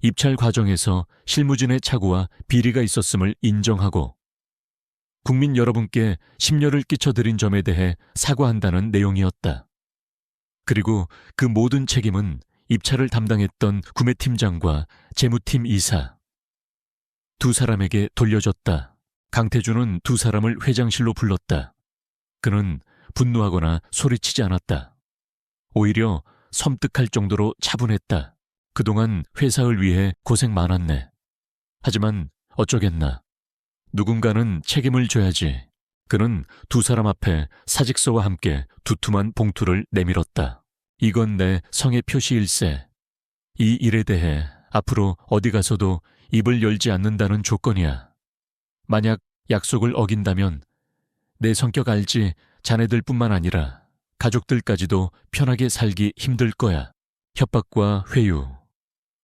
입찰 과정에서 실무진의 착오와 비리가 있었음을 인정하고 국민 여러분께 심려를 끼쳐드린 점에 대해 사과한다는 내용이었다. 그리고 그 모든 책임은 입찰을 담당했던 구매팀장과 재무팀 이사 두 사람에게 돌려졌다. 강태준은 두 사람을 회장실로 불렀다. 그는 분노하거나 소리치지 않았다. 오히려 섬뜩할 정도로 차분했다. 그동안 회사를 위해 고생 많았네. 하지만 어쩌겠나. 누군가는 책임을 져야지. 그는 두 사람 앞에 사직서와 함께 두툼한 봉투를 내밀었다. 이건 내 성의 표시일세. 이 일에 대해 앞으로 어디 가서도 입을 열지 않는다는 조건이야. 만약 약속을 어긴다면 내 성격 알지? 자네들뿐만 아니라 가족들까지도 편하게 살기 힘들 거야. 협박과 회유.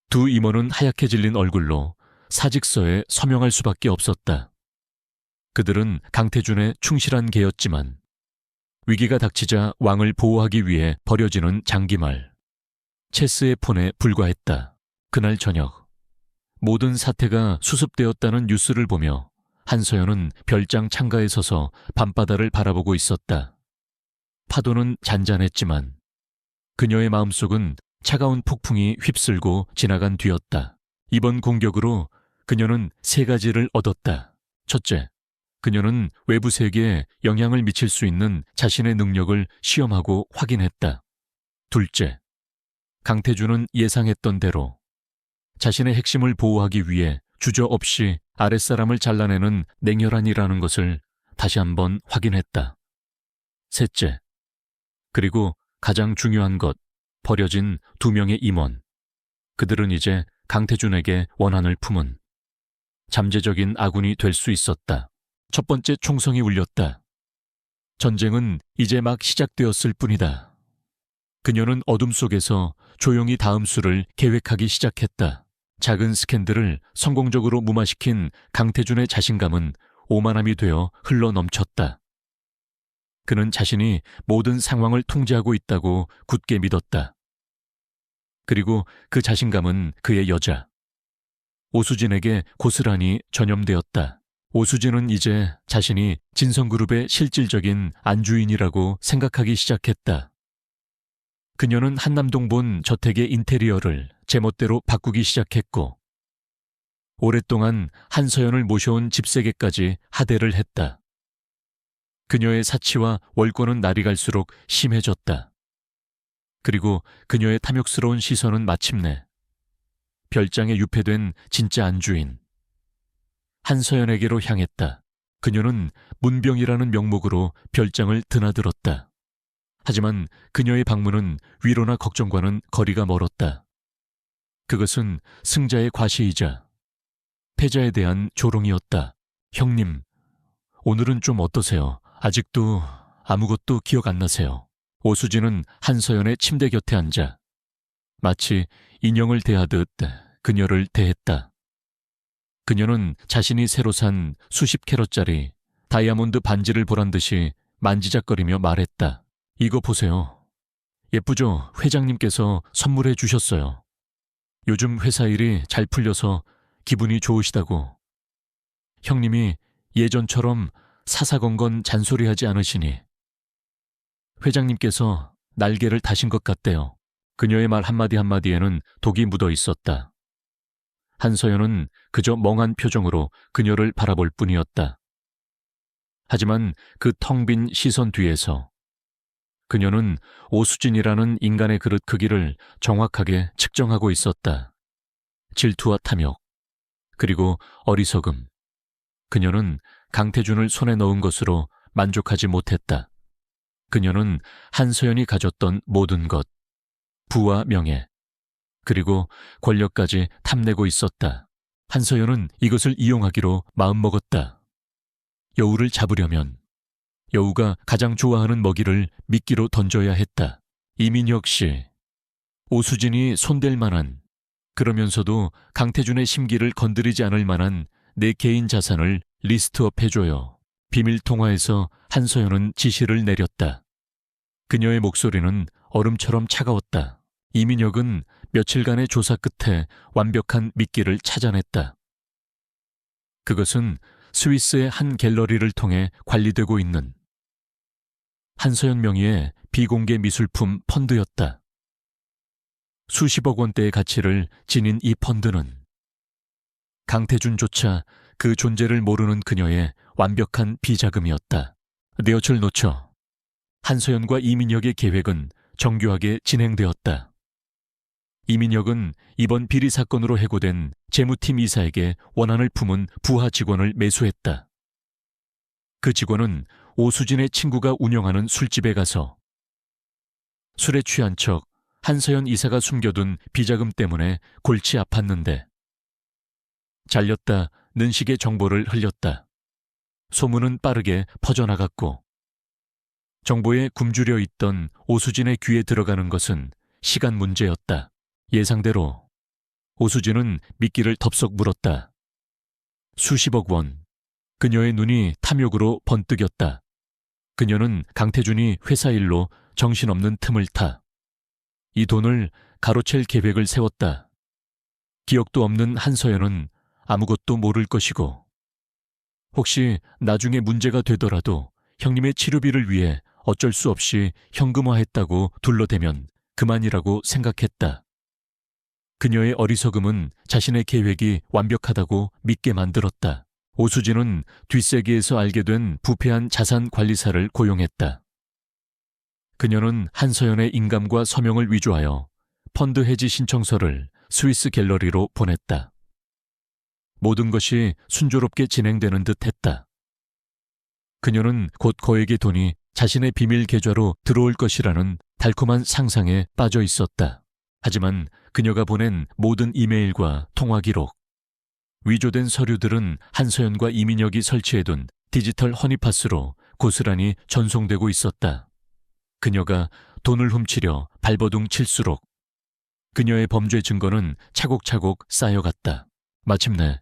두 임원은 하얗게 질린 얼굴로 사직서에 서명할 수밖에 없었다. 그들은 강태준의 충실한 개였지만 위기가 닥치자 왕을 보호하기 위해 버려지는 장기말. 체스의 폰에 불과했다. 그날 저녁 모든 사태가 수습되었다는 뉴스를 보며 한서연은 별장 창가에 서서 밤바다를 바라보고 있었다. 파도는 잔잔했지만 그녀의 마음속은 차가운 폭풍이 휩쓸고 지나간 뒤였다. 이번 공격으로 그녀는 세 가지를 얻었다. 첫째, 그녀는 외부 세계에 영향을 미칠 수 있는 자신의 능력을 시험하고 확인했다. 둘째, 강태준은 예상했던 대로 자신의 핵심을 보호하기 위해 주저없이 아랫사람을 잘라내는 냉혈한이라는 것을 다시 한번 확인했다. 셋째, 그리고 가장 중요한 것, 버려진 두 명의 임원. 그들은 이제 강태준에게 원한을 품은 잠재적인 아군이 될 수 있었다. 첫 번째 총성이 울렸다. 전쟁은 이제 막 시작되었을 뿐이다. 그녀는 어둠 속에서 조용히 다음 수를 계획하기 시작했다. 작은 스캔들을 성공적으로 무마시킨 강태준의 자신감은 오만함이 되어 흘러넘쳤다. 그는 자신이 모든 상황을 통제하고 있다고 굳게 믿었다. 그리고 그 자신감은 그의 여자 오수진에게 고스란히 전염되었다. 오수진은 이제 자신이 진성그룹의 실질적인 안주인이라고 생각하기 시작했다. 그녀는 한남동 저택의 인테리어를 제멋대로 바꾸기 시작했고 오랫동안 한서연을 모셔온 집세계까지 하대를 했다. 그녀의 사치와 월권은 날이 갈수록 심해졌다. 그리고 그녀의 탐욕스러운 시선은 마침내 별장에 유폐된 진짜 안주인 한서연에게로 향했다. 그녀는 문병이라는 명목으로 별장을 드나들었다. 하지만 그녀의 방문은 위로나 걱정과는 거리가 멀었다. 그것은 승자의 과시이자 패자에 대한 조롱이었다. 형님, 오늘은 좀 어떠세요? 아직도 아무것도 기억 안 나세요? 오수진은 한서연의 침대 곁에 앉아 마치 인형을 대하듯 그녀를 대했다. 그녀는 자신이 새로 산 수십 캐럿짜리 다이아몬드 반지를 보란 듯이 만지작거리며 말했다. 이거 보세요. 예쁘죠? 회장님께서 선물해 주셨어요. 요즘 회사 일이 잘 풀려서 기분이 좋으시다고. 형님이 예전처럼 사사건건 잔소리하지 않으시니 회장님께서 날개를 다신 것 같대요. 그녀의 말 한마디 한마디에는 독이 묻어 있었다. 한서연은 그저 멍한 표정으로 그녀를 바라볼 뿐이었다. 하지만 그 텅 빈 시선 뒤에서 그녀는 오수진이라는 인간의 그릇 크기를 정확하게 측정하고 있었다. 질투와 탐욕, 그리고 어리석음. 그녀는 강태준을 손에 넣은 것으로 만족하지 못했다. 그녀는 한서연이 가졌던 모든 것, 부와 명예, 그리고 권력까지 탐내고 있었다. 한서연은 이것을 이용하기로 마음먹었다. 여우를 잡으려면 여우가 가장 좋아하는 먹이를 미끼로 던져야 했다. 이민혁 씨, 오수진이 손댈 만한, 그러면서도 강태준의 심기를 건드리지 않을 만한 내 개인 자산을 리스트업 해줘요. 비밀 통화에서 한서연은 지시를 내렸다. 그녀의 목소리는 얼음처럼 차가웠다. 이민혁은 며칠간의 조사 끝에 완벽한 미끼를 찾아냈다. 그것은 스위스의 한 갤러리를 통해 관리되고 있는 한서연 명의의 비공개 미술품 펀드였다. 수십억 원대의 가치를 지닌 이 펀드는 강태준조차 그 존재를 모르는 그녀의 완벽한 비자금이었다. 뇌어철 놓쳐 한서연과 이민혁의 계획은 정교하게 진행되었다. 이민혁은 이번 비리 사건으로 해고된 재무팀 이사에게 원한을 품은 부하 직원을 매수했다. 그 직원은 오수진의 친구가 운영하는 술집에 가서 술에 취한 척 한서연 이사가 숨겨둔 비자금 때문에 골치 아팠는데 잘렸다는 식의 정보를 흘렸다. 소문은 빠르게 퍼져나갔고 정보에 굶주려 있던 오수진의 귀에 들어가는 것은 시간 문제였다. 예상대로 오수진은 미끼를 덥석 물었다. 수십억 원. 그녀의 눈이 탐욕으로 번뜩였다. 그녀는 강태준이 회사 일로 정신없는 틈을 타 이 돈을 가로챌 계획을 세웠다. 기억도 없는 한서연은 아무것도 모를 것이고 혹시 나중에 문제가 되더라도 형님의 치료비를 위해 어쩔 수 없이 현금화했다고 둘러대면 그만이라고 생각했다. 그녀의 어리석음은 자신의 계획이 완벽하다고 믿게 만들었다. 오수진은 뒷세계에서 알게 된 부패한 자산관리사를 고용했다. 그녀는 한서연의 인감과 서명을 위조하여 펀드 해지 신청서를 스위스 갤러리로 보냈다. 모든 것이 순조롭게 진행되는 듯 했다. 그녀는 곧 거액의 돈이 자신의 비밀 계좌로 들어올 것이라는 달콤한 상상에 빠져 있었다. 하지만 그녀가 보낸 모든 이메일과 통화 기록, 위조된 서류들은 한서연과 이민혁이 설치해둔 디지털 허니팟으로 고스란히 전송되고 있었다. 그녀가 돈을 훔치려 발버둥 칠수록 그녀의 범죄 증거는 차곡차곡 쌓여갔다. 마침내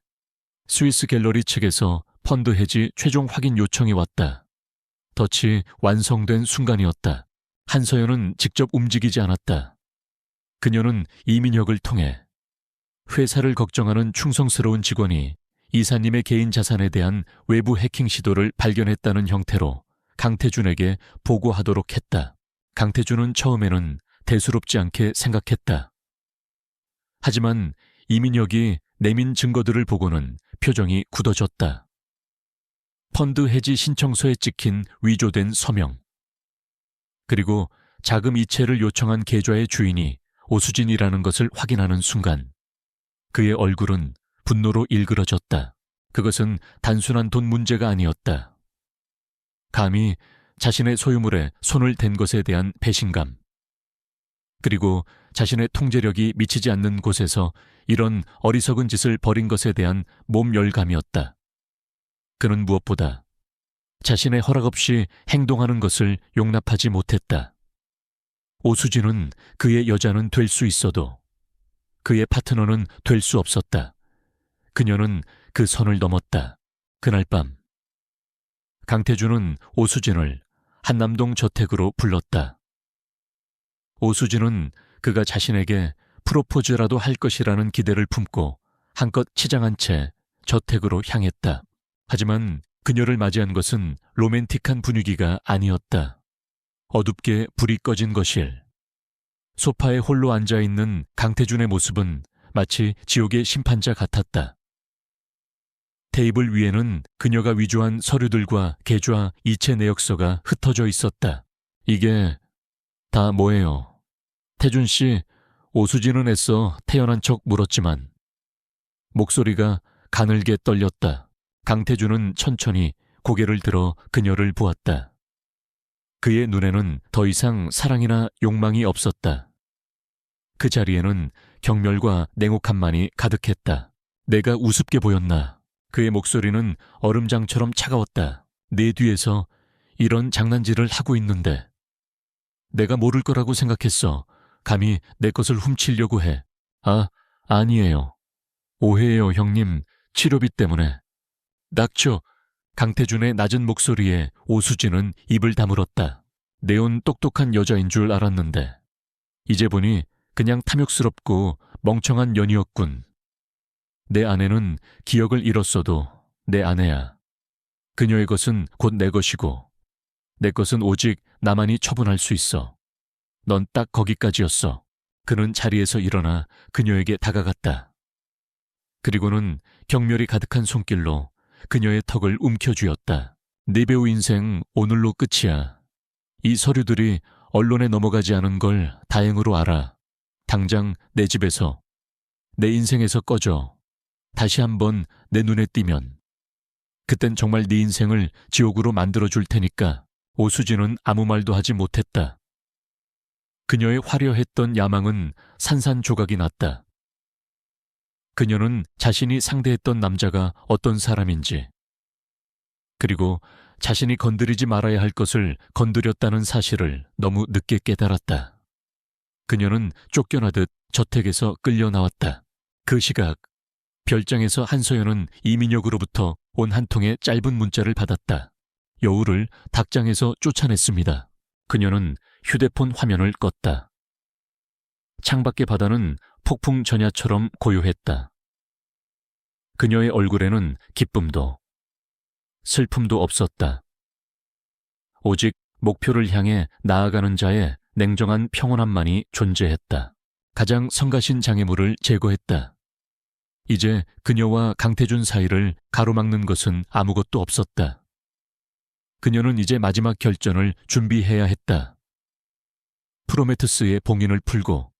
스위스 갤러리 측에서 펀드 해지 최종 확인 요청이 왔다. 덫이 완성된 순간이었다. 한서연은 직접 움직이지 않았다. 그녀는 이민혁을 통해 회사를 걱정하는 충성스러운 직원이 이사님의 개인 자산에 대한 외부 해킹 시도를 발견했다는 형태로 강태준에게 보고하도록 했다. 강태준은 처음에는 대수롭지 않게 생각했다. 하지만 이민혁이 내민 증거들을 보고는 표정이 굳어졌다. 펀드 해지 신청서에 찍힌 위조된 서명, 그리고 자금 이체를 요청한 계좌의 주인이 오수진이라는 것을 확인하는 순간 그의 얼굴은 분노로 일그러졌다. 그것은 단순한 돈 문제가 아니었다. 감히 자신의 소유물에 손을 댄 것에 대한 배신감, 그리고 자신의 통제력이 미치지 않는 곳에서 이런 어리석은 짓을 벌인 것에 대한 몸열감이었다. 그는 무엇보다 자신의 허락 없이 행동하는 것을 용납하지 못했다. 오수진은 그의 여자는 될 수 있어도 그의 파트너는 될 수 없었다. 그녀는 그 선을 넘었다. 그날 밤 강태준은 오수진을 한남동 저택으로 불렀다. 오수진은 그가 자신에게 프로포즈라도 할 것이라는 기대를 품고 한껏 치장한 채 저택으로 향했다. 하지만 그녀를 맞이한 것은 로맨틱한 분위기가 아니었다. 어둡게 불이 꺼진 거실. 소파에 홀로 앉아있는 강태준의 모습은 마치 지옥의 심판자 같았다. 테이블 위에는 그녀가 위조한 서류들과 계좌 이체 내역서가 흩어져 있었다. 이게 다 뭐예요? 태준 씨, 오수진은 애써 태연한 척 물었지만 목소리가 가늘게 떨렸다. 강태준은 천천히 고개를 들어 그녀를 보았다. 그의 눈에는 더 이상 사랑이나 욕망이 없었다. 그 자리에는 경멸과 냉혹함만이 가득했다. 내가 우습게 보였나? 그의 목소리는 얼음장처럼 차가웠다. 내 뒤에서 이런 장난질을 하고 있는데 내가 모를 거라고 생각했어. 감히 내 것을 훔치려고 해. 아니에요. 오해예요, 형님. 치료비 때문에. 낙초. 강태준의 낮은 목소리에 오수진은 입을 다물었다. 내온 똑똑한 여자인 줄 알았는데 이제 보니 그냥 탐욕스럽고 멍청한 년이었군. 내 아내는 기억을 잃었어도 내 아내야. 그녀의 것은 곧 내 것이고 내 것은 오직 나만이 처분할 수 있어. 넌 딱 거기까지였어. 그는 자리에서 일어나 그녀에게 다가갔다. 그리고는 경멸이 가득한 손길로 그녀의 턱을 움켜쥐었다. 네 배우 인생 오늘로 끝이야. 이 서류들이 언론에 넘어가지 않은 걸 다행으로 알아. 당장 내 집에서, 내 인생에서 꺼져. 다시 한번 내 눈에 띄면 그땐 정말 네 인생을 지옥으로 만들어줄 테니까. 오수진은 아무 말도 하지 못했다. 그녀의 화려했던 야망은 산산조각이 났다. 그녀는 자신이 상대했던 남자가 어떤 사람인지, 그리고 자신이 건드리지 말아야 할 것을 건드렸다는 사실을 너무 늦게 깨달았다. 그녀는 쫓겨나듯 저택에서 끌려 나왔다. 그 시각 별장에서 한서연은 이민혁으로부터 온 한 통의 짧은 문자를 받았다. 여우를 닭장에서 쫓아냈습니다. 그녀는 휴대폰 화면을 껐다. 창밖의 바다는 폭풍 전야처럼 고요했다. 그녀의 얼굴에는 기쁨도 슬픔도 없었다. 오직 목표를 향해 나아가는 자의 냉정한 평온함만이 존재했다. 가장 성가신 장애물을 제거했다. 이제 그녀와 강태준 사이를 가로막는 것은 아무것도 없었다. 그녀는 이제 마지막 결전을 준비해야 했다. 프로메테스의 봉인을 풀고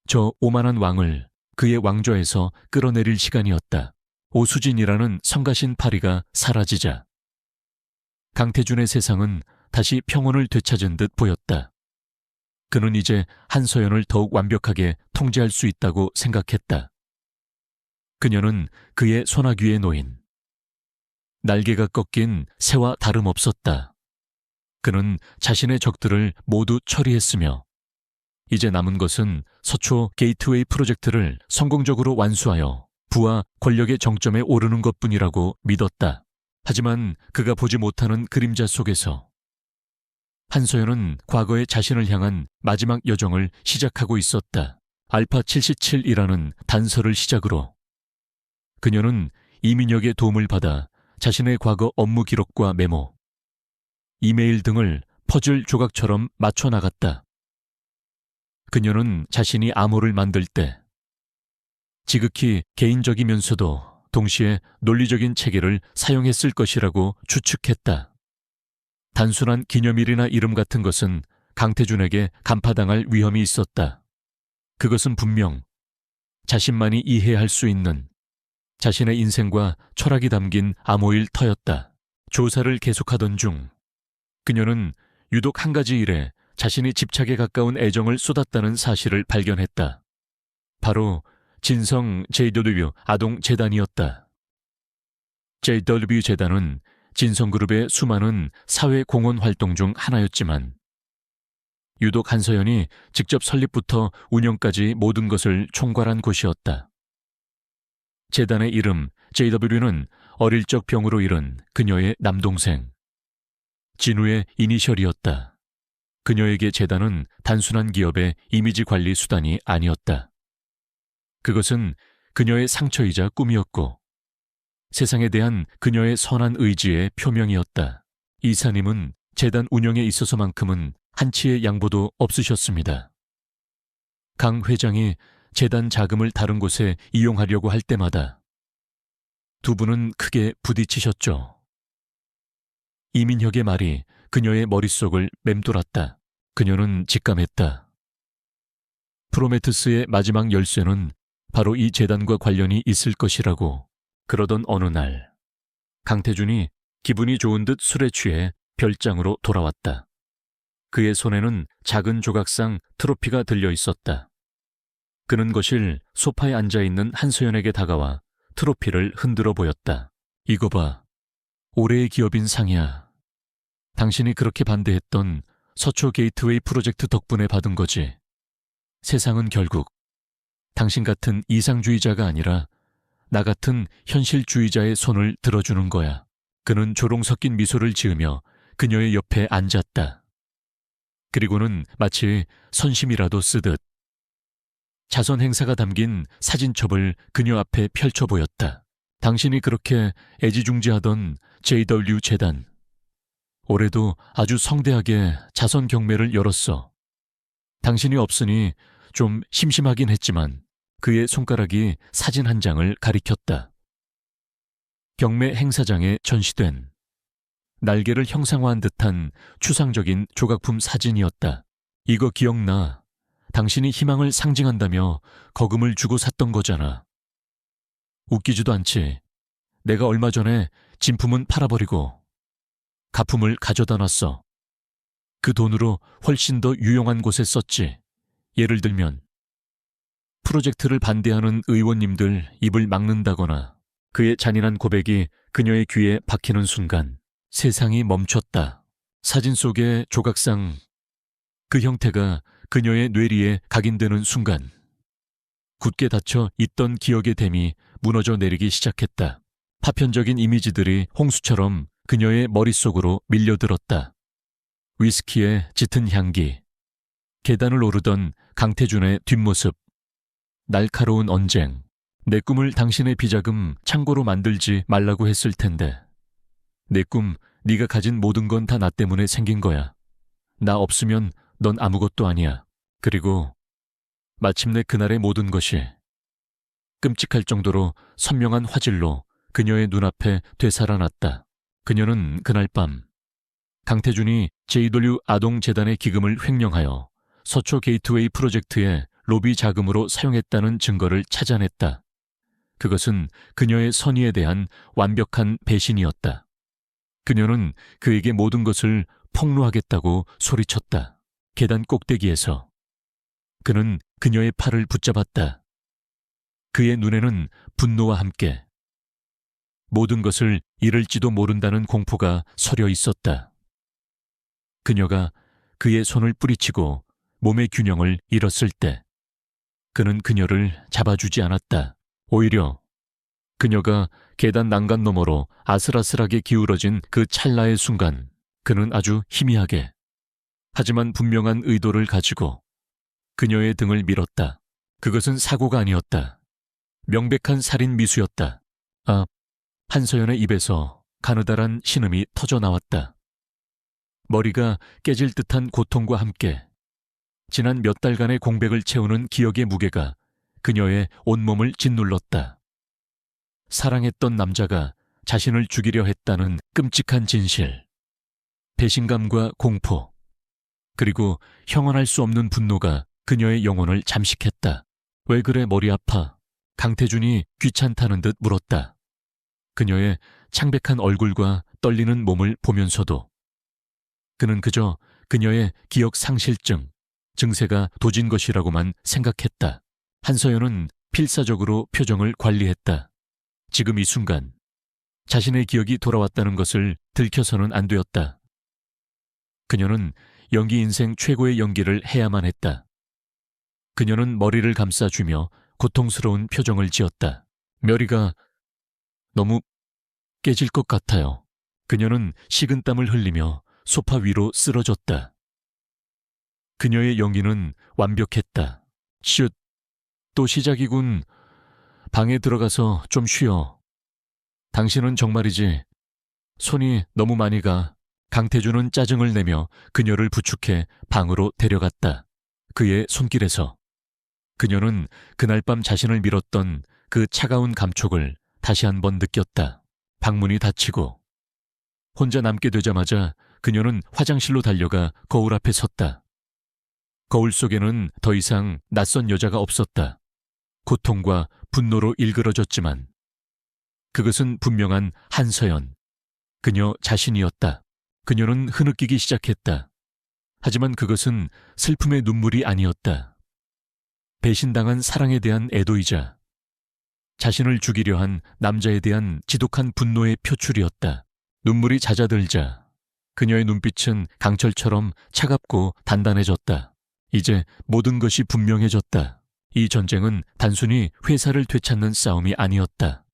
저 오만한 왕을 그의 왕좌에서 끌어내릴 시간이었다. 오수진이라는 성가신 파리가 사라지자 강태준의 세상은 다시 평온을 되찾은 듯 보였다. 그는 이제 한서연을 더욱 완벽하게 통제할 수 있다고 생각했다. 그녀는 그의 소나귀에 놓인 날개가 꺾인 새와 다름없었다. 그는 자신의 적들을 모두 처리했으며 이제 남은 것은 서초 게이트웨이 프로젝트를 성공적으로 완수하여 부와 권력의 정점에 오르는 것뿐이라고 믿었다. 하지만 그가 보지 못하는 그림자 속에서 한서연은 과거의 자신을 향한 마지막 여정을 시작하고 있었다. 알파 77이라는 단서를 시작으로 그녀는 이민혁의 도움을 받아 자신의 과거 업무 기록과 메모, 이메일 등을 퍼즐 조각처럼 맞춰 나갔다. 그녀는 자신이 암호를 만들 때 지극히 개인적이면서도 동시에 논리적인 체계를 사용했을 것이라고 추측했다. 단순한 기념일이나 이름 같은 것은 강태준에게 간파당할 위험이 있었다. 그것은 분명 자신만이 이해할 수 있는 자신의 인생과 철학이 담긴 암호일 터였다. 조사를 계속하던 중 그녀는 유독 한 가지 일에 자신이 집착에 가까운 애정을 쏟았다는 사실을 발견했다. 바로 진성 JW 아동재단이었다. JW 재단은 진성그룹의 수많은 사회공헌 활동 중 하나였지만 유독 한서연이 직접 설립부터 운영까지 모든 것을 총괄한 곳이었다. 재단의 이름 JW는 어릴 적 병으로 잃은 그녀의 남동생 진우의 이니셜이었다. 그녀에게 재단은 단순한 기업의 이미지 관리 수단이 아니었다. 그것은 그녀의 상처이자 꿈이었고 세상에 대한 그녀의 선한 의지의 표명이었다. 이사님은 재단 운영에 있어서만큼은 한치의 양보도 없으셨습니다. 강 회장이 재단 자금을 다른 곳에 이용하려고 할 때마다 두 분은 크게 부딪히셨죠. 이민혁의 말이 그녀의 머릿속을 맴돌았다. 그녀는 직감했다. 프로메테우스의 마지막 열쇠는 바로 이 재단과 관련이 있을 것이라고. 그러던 어느 날 강태준이 기분이 좋은 듯 술에 취해 별장으로 돌아왔다. 그의 손에는 작은 조각상 트로피가 들려 있었다. 그는 거실 소파에 앉아있는 한소연에게 다가와 트로피를 흔들어 보였다. 이거 봐. 올해의 기업인 상이야. 당신이 그렇게 반대했던 서초 게이트웨이 프로젝트 덕분에 받은 거지. 세상은 결국 당신 같은 이상주의자가 아니라 나 같은 현실주의자의 손을 들어주는 거야. 그는 조롱 섞인 미소를 지으며 그녀의 옆에 앉았다. 그리고는 마치 선심이라도 쓰듯 자선 행사가 담긴 사진첩을 그녀 앞에 펼쳐 보였다. 당신이 그렇게 애지중지하던 JW 재단. 올해도 아주 성대하게 자선 경매를 열었어. 당신이 없으니 좀 심심하긴 했지만 그의 손가락이 사진 한 장을 가리켰다. 경매 행사장에 전시된 날개를 형상화한 듯한 추상적인 조각품 사진이었다. 이거 기억나. 당신이 희망을 상징한다며 거금을 주고 샀던 거잖아. 웃기지도 않지. 내가 얼마 전에 진품은 팔아버리고 가품을 가져다 놨어. 그 돈으로 훨씬 더 유용한 곳에 썼지. 예를 들면 프로젝트를 반대하는 의원님들 입을 막는다거나. 그의 잔인한 고백이 그녀의 귀에 박히는 순간 세상이 멈췄다. 사진 속의 조각상 그 형태가 그녀의 뇌리에 각인되는 순간 굳게 닫혀 있던 기억의 댐이 무너져 내리기 시작했다. 파편적인 이미지들이 홍수처럼 그녀의 머릿속으로 밀려들었다. 위스키의 짙은 향기, 계단을 오르던 강태준의 뒷모습, 날카로운 언쟁. 내 꿈을 당신의 비자금 창고로 만들지 말라고 했을 텐데 내 꿈, 네가 가진 모든 건 다 나 때문에 생긴 거야. 나 없으면 넌 아무것도 아니야. 그리고 마침내 그날의 모든 것이 끔찍할 정도로 선명한 화질로 그녀의 눈앞에 되살아났다. 그녀는 그날 밤 강태준이 JW 아동재단의 기금을 횡령하여 서초 게이트웨이 프로젝트의 로비 자금으로 사용했다는 증거를 찾아냈다. 그것은 그녀의 선의에 대한 완벽한 배신이었다. 그녀는 그에게 모든 것을 폭로하겠다고 소리쳤다. 계단 꼭대기에서 그는 그녀의 팔을 붙잡았다. 그의 눈에는 분노와 함께 모든 것을 잃을지도 모른다는 공포가 서려 있었다. 그녀가 그의 손을 뿌리치고 몸의 균형을 잃었을 때 그는 그녀를 잡아주지 않았다. 오히려 그녀가 계단 난간 너머로 아슬아슬하게 기울어진 그 찰나의 순간 그는 아주 희미하게 하지만 분명한 의도를 가지고 그녀의 등을 밀었다. 그것은 사고가 아니었다. 명백한 살인 미수였다. 한서연의 입에서 가느다란 신음이 터져 나왔다. 머리가 깨질 듯한 고통과 함께 지난 몇 달간의 공백을 채우는 기억의 무게가 그녀의 온몸을 짓눌렀다. 사랑했던 남자가 자신을 죽이려 했다는 끔찍한 진실, 배신감과 공포, 그리고 형언할 수 없는 분노가 그녀의 영혼을 잠식했다. 왜 그래 머리 아파? 강태준이 귀찮다는 듯 물었다. 그녀의 창백한 얼굴과 떨리는 몸을 보면서도 그는 그저 그녀의 기억 상실증, 증세가 도진 것이라고만 생각했다. 한서연은 필사적으로 표정을 관리했다. 지금 이 순간 자신의 기억이 돌아왔다는 것을 들켜서는 안 되었다. 그녀는 연기 인생 최고의 연기를 해야만 했다. 그녀는 머리를 감싸주며 고통스러운 표정을 지었다. 멸이가 너무 깨질 것 같아요. 그녀는 식은땀을 흘리며 소파 위로 쓰러졌다. 그녀의 연기는 완벽했다. 슛, 또 시작이군. 방에 들어가서 좀 쉬어. 당신은 정말이지. 손이 너무 많이 가. 강태준은 짜증을 내며 그녀를 부축해 방으로 데려갔다. 그의 손길에서 그녀는 그날 밤 자신을 밀었던 그 차가운 감촉을 다시 한번 느꼈다. 방문이 닫히고 혼자 남게 되자마자 그녀는 화장실로 달려가 거울 앞에 섰다. 거울 속에는 더 이상 낯선 여자가 없었다. 고통과 분노로 일그러졌지만 그것은 분명한 한서연, 그녀 자신이었다. 그녀는 흐느끼기 시작했다. 하지만 그것은 슬픔의 눈물이 아니었다. 배신당한 사랑에 대한 애도이자 자신을 죽이려 한 남자에 대한 지독한 분노의 표출이었다. 눈물이 잦아들자 그녀의 눈빛은 강철처럼 차갑고 단단해졌다. 이제 모든 것이 분명해졌다. 이 전쟁은 단순히 회사를 되찾는 싸움이 아니었다.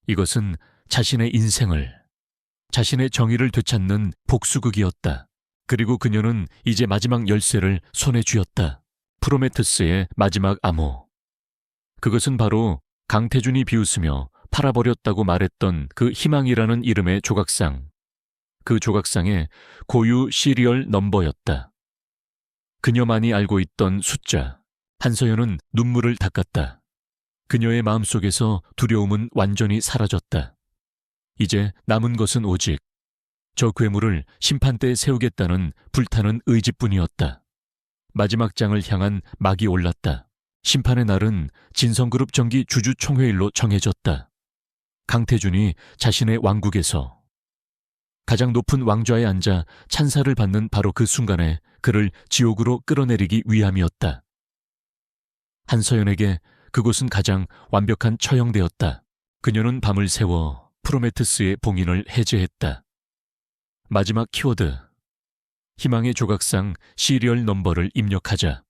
이것은 자신의 인생을, 자신의 정의를 되찾는 복수극이었다. 그리고 그녀는 이제 마지막 열쇠를 손에 쥐었다. 프로메테스의 마지막 암호. 그것은 바로 강태준이 비웃으며 팔아버렸다고 말했던 그 희망이라는 이름의 조각상. 그 조각상의 고유 시리얼 넘버였다. 그녀만이 알고 있던 숫자. 한서연은 눈물을 닦았다. 그녀의 마음속에서 두려움은 완전히 사라졌다. 이제 남은 것은 오직 저 괴물을 심판대에 세우겠다는 불타는 의지뿐이었다. 마지막 장을 향한 막이 올랐다. 심판의 날은 진성그룹 정기 주주총회일로 정해졌다. 강태준이 자신의 왕국에서 가장 높은 왕좌에 앉아 찬사를 받는 바로 그 순간에 그를 지옥으로 끌어내리기 위함이었다. 한서연에게 그곳은 가장 완벽한 처형되었다. 그녀는 밤을 새워 프로메테스의 봉인을 해제했다. 마지막 키워드, 희망의 조각상 시리얼 넘버를 입력하자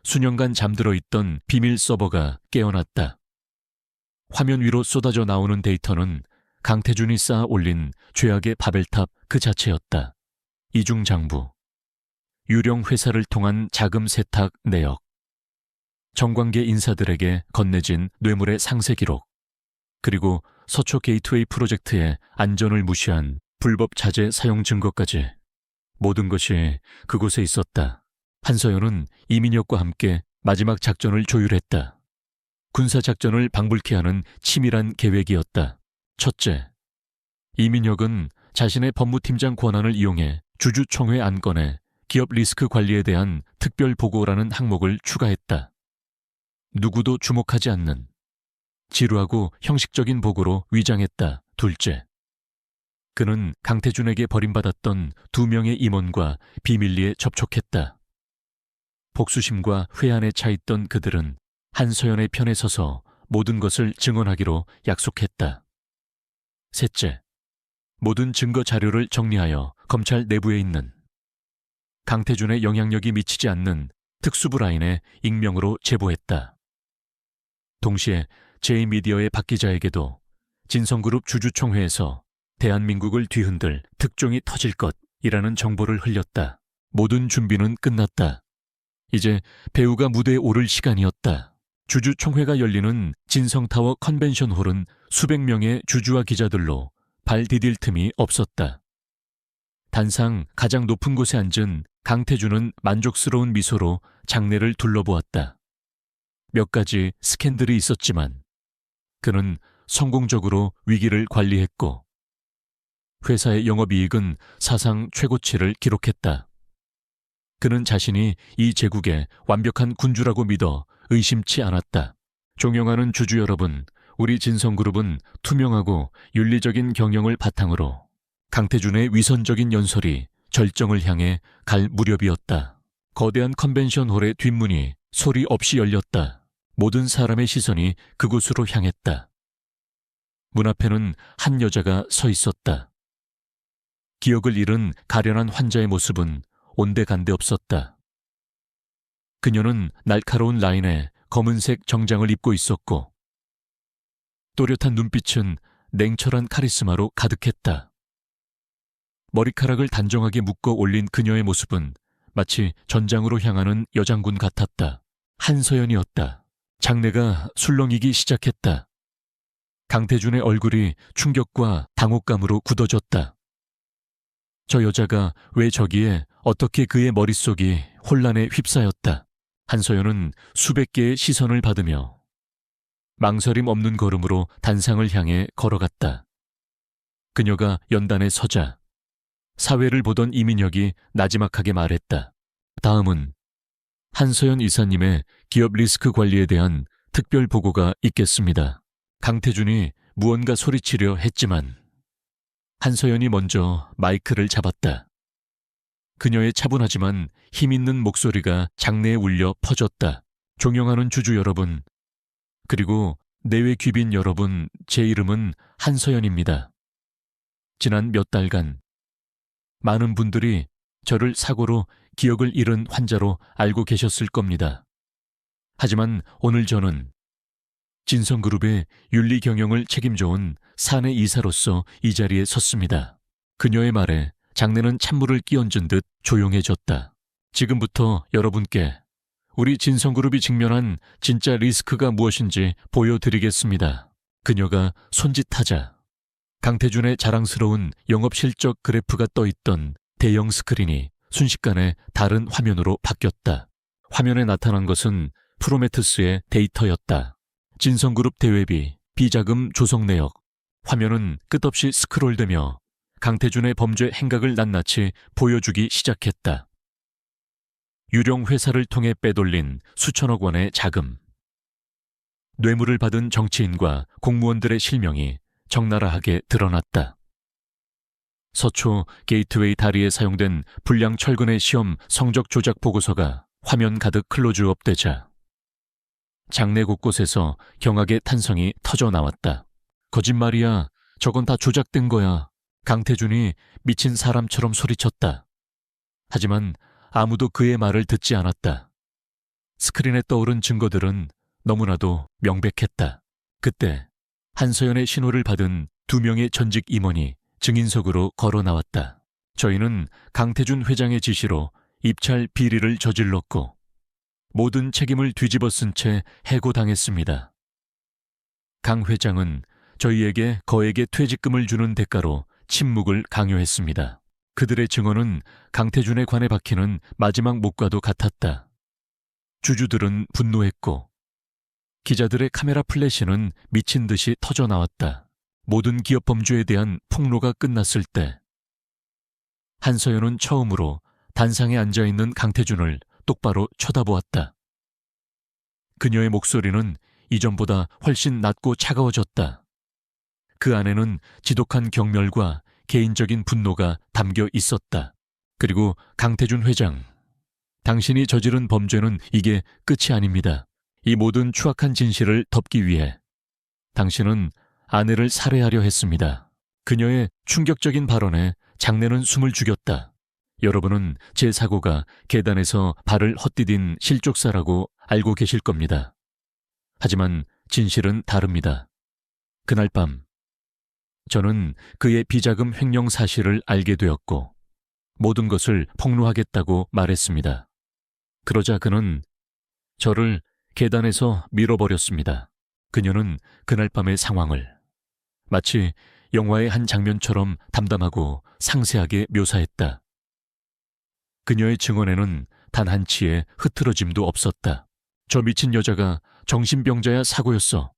수년간 잠들어 있던 비밀 서버가 깨어났다. 화면 위로 쏟아져 나오는 데이터는 강태준이 쌓아 올린 죄악의 바벨탑 그 자체였다. 이중장부, 유령 회사를 통한 자금 세탁 내역, 정관계 인사들에게 건네진 뇌물의 상세 기록, 그리고 서초 게이트웨이 프로젝트의 안전을 무시한 불법 자재 사용 증거까지 모든 것이 그곳에 있었다. 한서연은 이민혁과 함께 마지막 작전을 조율했다. 군사작전을 방불케 하는 치밀한 계획이었다. 첫째, 이민혁은 자신의 법무팀장 권한을 이용해 주주총회 안건에 기업 리스크 관리에 대한 특별 보고라는 항목을 추가했다. 누구도 주목하지 않는 지루하고 형식적인 보고로 위장했다. 둘째, 그는 강태준에게 버림받았던 2명의 임원과 비밀리에 접촉했다. 복수심과 회한에 차있던 그들은 한서연의 편에 서서 모든 것을 증언하기로 약속했다. 셋째, 모든 증거 자료를 정리하여 검찰 내부에 있는 강태준의 영향력이 미치지 않는 특수부 라인에 익명으로 제보했다. 동시에 제2미디어의 박 기자에게도 진성그룹 주주총회에서 대한민국을 뒤흔들 특종이 터질 것이라는 정보를 흘렸다. 모든 준비는 끝났다. 이제 배우가 무대에 오를 시간이었다. 주주총회가 열리는 진성타워 컨벤션홀은 수백 명의 주주와 기자들로 발 디딜 틈이 없었다. 단상 가장 높은 곳에 앉은 강태준은 만족스러운 미소로 장내를 둘러보았다. 몇 가지 스캔들이 있었지만 그는 성공적으로 위기를 관리했고 회사의 영업이익은 사상 최고치를 기록했다. 그는 자신이 이 제국의 완벽한 군주라고 믿어 의심치 않았다. 존경하는 주주 여러분, 우리 진성그룹은 투명하고 윤리적인 경영을 바탕으로 강태준의 위선적인 연설이 절정을 향해 갈 무렵이었다. 거대한 컨벤션홀의 뒷문이 소리 없이 열렸다. 모든 사람의 시선이 그곳으로 향했다. 문 앞에는 한 여자가 서 있었다. 기억을 잃은 가련한 환자의 모습은 온데간데 없었다. 그녀는 날카로운 라인에 검은색 정장을 입고 있었고 또렷한 눈빛은 냉철한 카리스마로 가득했다. 머리카락을 단정하게 묶어 올린 그녀의 모습은 마치 전장으로 향하는 여장군 같았다. 한서연이었다. 장내가 술렁이기 시작했다. 강태준의 얼굴이 충격과 당혹감으로 굳어졌다. 저 여자가 왜 저기에, 어떻게 그의 머릿속이 혼란에 휩싸였다. 한서연은 수백 개의 시선을 받으며 망설임 없는 걸음으로 단상을 향해 걸어갔다. 그녀가 연단에 서자 사회를 보던 이민혁이 나지막하게 말했다. 다음은 한서연 이사님의 기업 리스크 관리에 대한 특별 보고가 있겠습니다. 강태준이 무언가 소리치려 했지만 한서연이 먼저 마이크를 잡았다. 그녀의 차분하지만 힘있는 목소리가 장내에 울려 퍼졌다. 존경하는 주주 여러분, 그리고 내외 귀빈 여러분, 제 이름은 한서연입니다. 지난 몇 달간 많은 분들이 저를 사고로 기억을 잃은 환자로 알고 계셨을 겁니다. 하지만 오늘 저는 진성그룹의 윤리 경영을 책임져온 사내 이사로서 이 자리에 섰습니다. 그녀의 말에 장내는 찬물을 끼얹은 듯 조용해졌다. 지금부터 여러분께 우리 진성그룹이 직면한 진짜 리스크가 무엇인지 보여드리겠습니다. 그녀가 손짓하자 강태준의 자랑스러운 영업실적 그래프가 떠있던 대형 스크린이 순식간에 다른 화면으로 바뀌었다. 화면에 나타난 것은 프로메테우스의 데이터였다. 진성그룹 대외비, 비자금 조성 내역. 화면은 끝없이 스크롤되며 강태준의 범죄 행각을 낱낱이 보여주기 시작했다. 유령 회사를 통해 빼돌린 수천억 원의 자금. 뇌물을 받은 정치인과 공무원들의 실명이 적나라하게 드러났다. 서초 게이트웨이 다리에 사용된 불량 철근의 시험 성적 조작 보고서가 화면 가득 클로즈업되자 장내 곳곳에서 경악의 탄성이 터져 나왔다. 거짓말이야. 저건 다 조작된 거야. 강태준이 미친 사람처럼 소리쳤다. 하지만 아무도 그의 말을 듣지 않았다. 스크린에 떠오른 증거들은 너무나도 명백했다. 그때 한서연의 신호를 받은 2명의 전직 임원이 증인석으로 걸어 나왔다. 저희는 강태준 회장의 지시로 입찰 비리를 저질렀고 모든 책임을 뒤집어 쓴 채 해고당했습니다. 강 회장은 저희에게 거액의 퇴직금을 주는 대가로 침묵을 강요했습니다. 그들의 증언은 강태준에 관해 박히는 마지막 목과도 같았다. 주주들은 분노했고 기자들의 카메라 플래시는 미친 듯이 터져 나왔다. 모든 기업 범죄에 대한 폭로가 끝났을 때 한서연은 처음으로 단상에 앉아있는 강태준을 똑바로 쳐다보았다. 그녀의 목소리는 이전보다 훨씬 낮고 차가워졌다. 그 안에는 지독한 경멸과 개인적인 분노가 담겨 있었다. 그리고 강태준 회장, 당신이 저지른 범죄는 이게 끝이 아닙니다. 이 모든 추악한 진실을 덮기 위해 당신은 아내를 살해하려 했습니다. 그녀의 충격적인 발언에 장내는 숨을 죽였다. 여러분은 제 사고가 계단에서 발을 헛디딘 실족사라고 알고 계실 겁니다. 하지만 진실은 다릅니다. 그날 밤 저는 그의 비자금 횡령 사실을 알게 되었고 모든 것을 폭로하겠다고 말했습니다. 그러자 그는 저를 계단에서 밀어버렸습니다. 그녀는 그날 밤의 상황을 마치 영화의 한 장면처럼 담담하고 상세하게 묘사했다. 그녀의 증언에는 단 한치의 흐트러짐도 없었다. 저 미친 여자가 정신병자야 사고였어.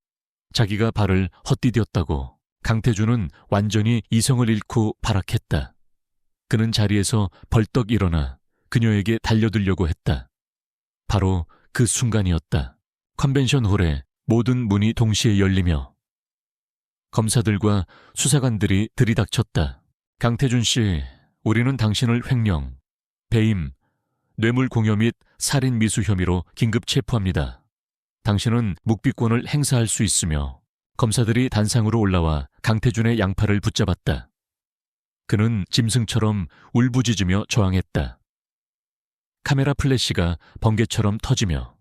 자기가 발을 헛디뎠다고. 강태준은 완전히 이성을 잃고 발악했다. 그는 자리에서 벌떡 일어나 그녀에게 달려들려고 했다. 바로 그 순간이었다. 컨벤션 홀에 모든 문이 동시에 열리며 검사들과 수사관들이 들이닥쳤다. 강태준 씨, 우리는 당신을 횡령, 배임, 뇌물공여 및 살인 미수 혐의로 긴급 체포합니다. 당신은 묵비권을 행사할 수 있으며 검사들이 단상으로 올라와 강태준의 양팔을 붙잡았다. 그는 짐승처럼 울부짖으며 저항했다. 카메라 플래시가 번개처럼 터지며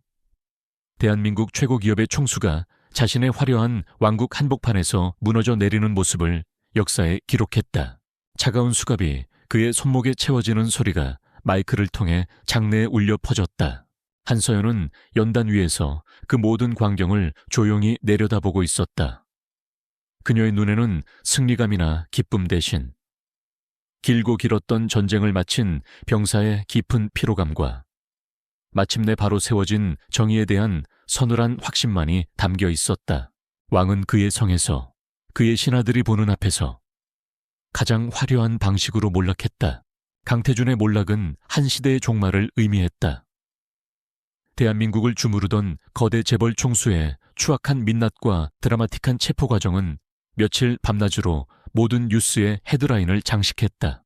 대한민국 최고 기업의 총수가 자신의 화려한 왕국 한복판에서 무너져 내리는 모습을 역사에 기록했다. 차가운 수갑이 그의 손목에 채워지는 소리가 마이크를 통해 장내에 울려 퍼졌다. 한서연은 연단 위에서 그 모든 광경을 조용히 내려다보고 있었다. 그녀의 눈에는 승리감이나 기쁨 대신 길고 길었던 전쟁을 마친 병사의 깊은 피로감과 마침내 바로 세워진 정의에 대한 서늘한 확신만이 담겨 있었다. 왕은 그의 성에서 그의 신하들이 보는 앞에서 가장 화려한 방식으로 몰락했다. 강태준의 몰락은 한 시대의 종말을 의미했다. 대한민국을 주무르던 거대 재벌 총수의 추악한 민낯과 드라마틱한 체포 과정은 며칠 밤낮으로 모든 뉴스의 헤드라인을 장식했다.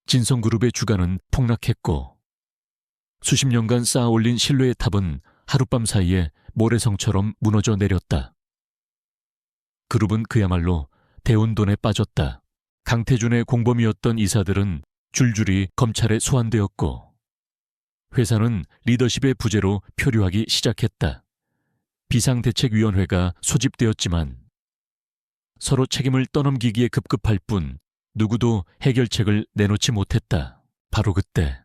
진성그룹의 주가는 폭락했고 수십 년간 쌓아올린 신뢰의 탑은 하룻밤 사이에 모래성처럼 무너져 내렸다. 그룹은 그야말로 대혼돈에 빠졌다. 강태준의 공범이었던 이사들은 줄줄이 검찰에 소환되었고 회사는 리더십의 부재로 표류하기 시작했다. 비상대책위원회가 소집되었지만 서로 책임을 떠넘기기에 급급할 뿐 누구도 해결책을 내놓지 못했다. 바로 그때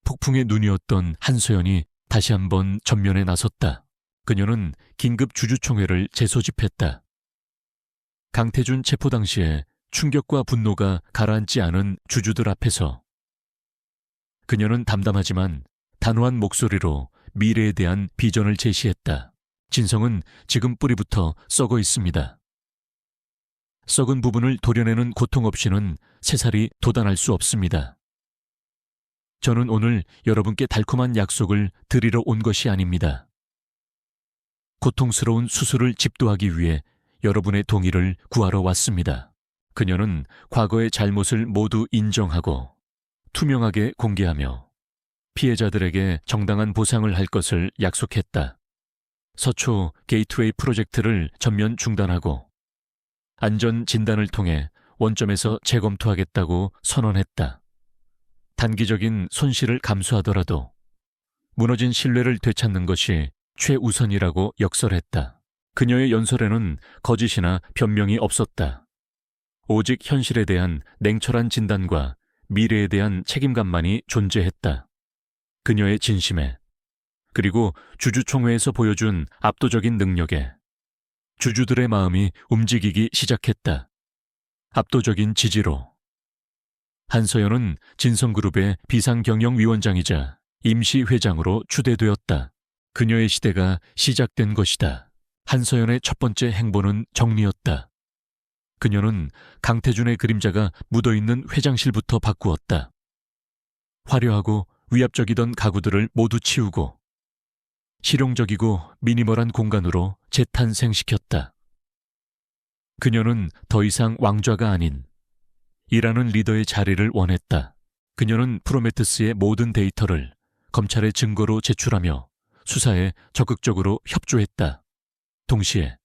폭풍의 눈이었던 한소연이 다시 한번 전면에 나섰다. 그녀는 긴급 주주총회를 재소집했다. 강태준 체포 당시에 충격과 분노가 가라앉지 않은 주주들 앞에서 그녀는 담담하지만 단호한 목소리로 미래에 대한 비전을 제시했다. 진성은 지금 뿌리부터 썩어 있습니다. 썩은 부분을 도려내는 고통 없이는 새살이 돋아날 수 없습니다. 저는 오늘 여러분께 달콤한 약속을 드리러 온 것이 아닙니다. 고통스러운 수술을 집도하기 위해 여러분의 동의를 구하러 왔습니다. 그녀는 과거의 잘못을 모두 인정하고 투명하게 공개하며 피해자들에게 정당한 보상을 할 것을 약속했다. 서초 게이트웨이 프로젝트를 전면 중단하고 안전 진단을 통해 원점에서 재검토하겠다고 선언했다. 단기적인 손실을 감수하더라도 무너진 신뢰를 되찾는 것이 최우선이라고 역설했다. 그녀의 연설에는 거짓이나 변명이 없었다. 오직 현실에 대한 냉철한 진단과 미래에 대한 책임감만이 존재했다. 그녀의 진심에 그리고 주주총회에서 보여준 압도적인 능력에 주주들의 마음이 움직이기 시작했다. 압도적인 지지로 한서연은 진성그룹의 비상경영위원장이자 임시회장으로 추대되었다. 그녀의 시대가 시작된 것이다. 한서연의 첫 번째 행보는 정리였다. 그녀는 강태준의 그림자가 묻어있는 회장실부터 바꾸었다. 화려하고 위압적이던 가구들을 모두 치우고 실용적이고 미니멀한 공간으로 재탄생시켰다. 그녀는 더 이상 왕좌가 아닌 일하는 리더의 자리를 원했다. 그녀는 프로메테스의 모든 데이터를 검찰의 증거로 제출하며 수사에 적극적으로 협조했다. 동시에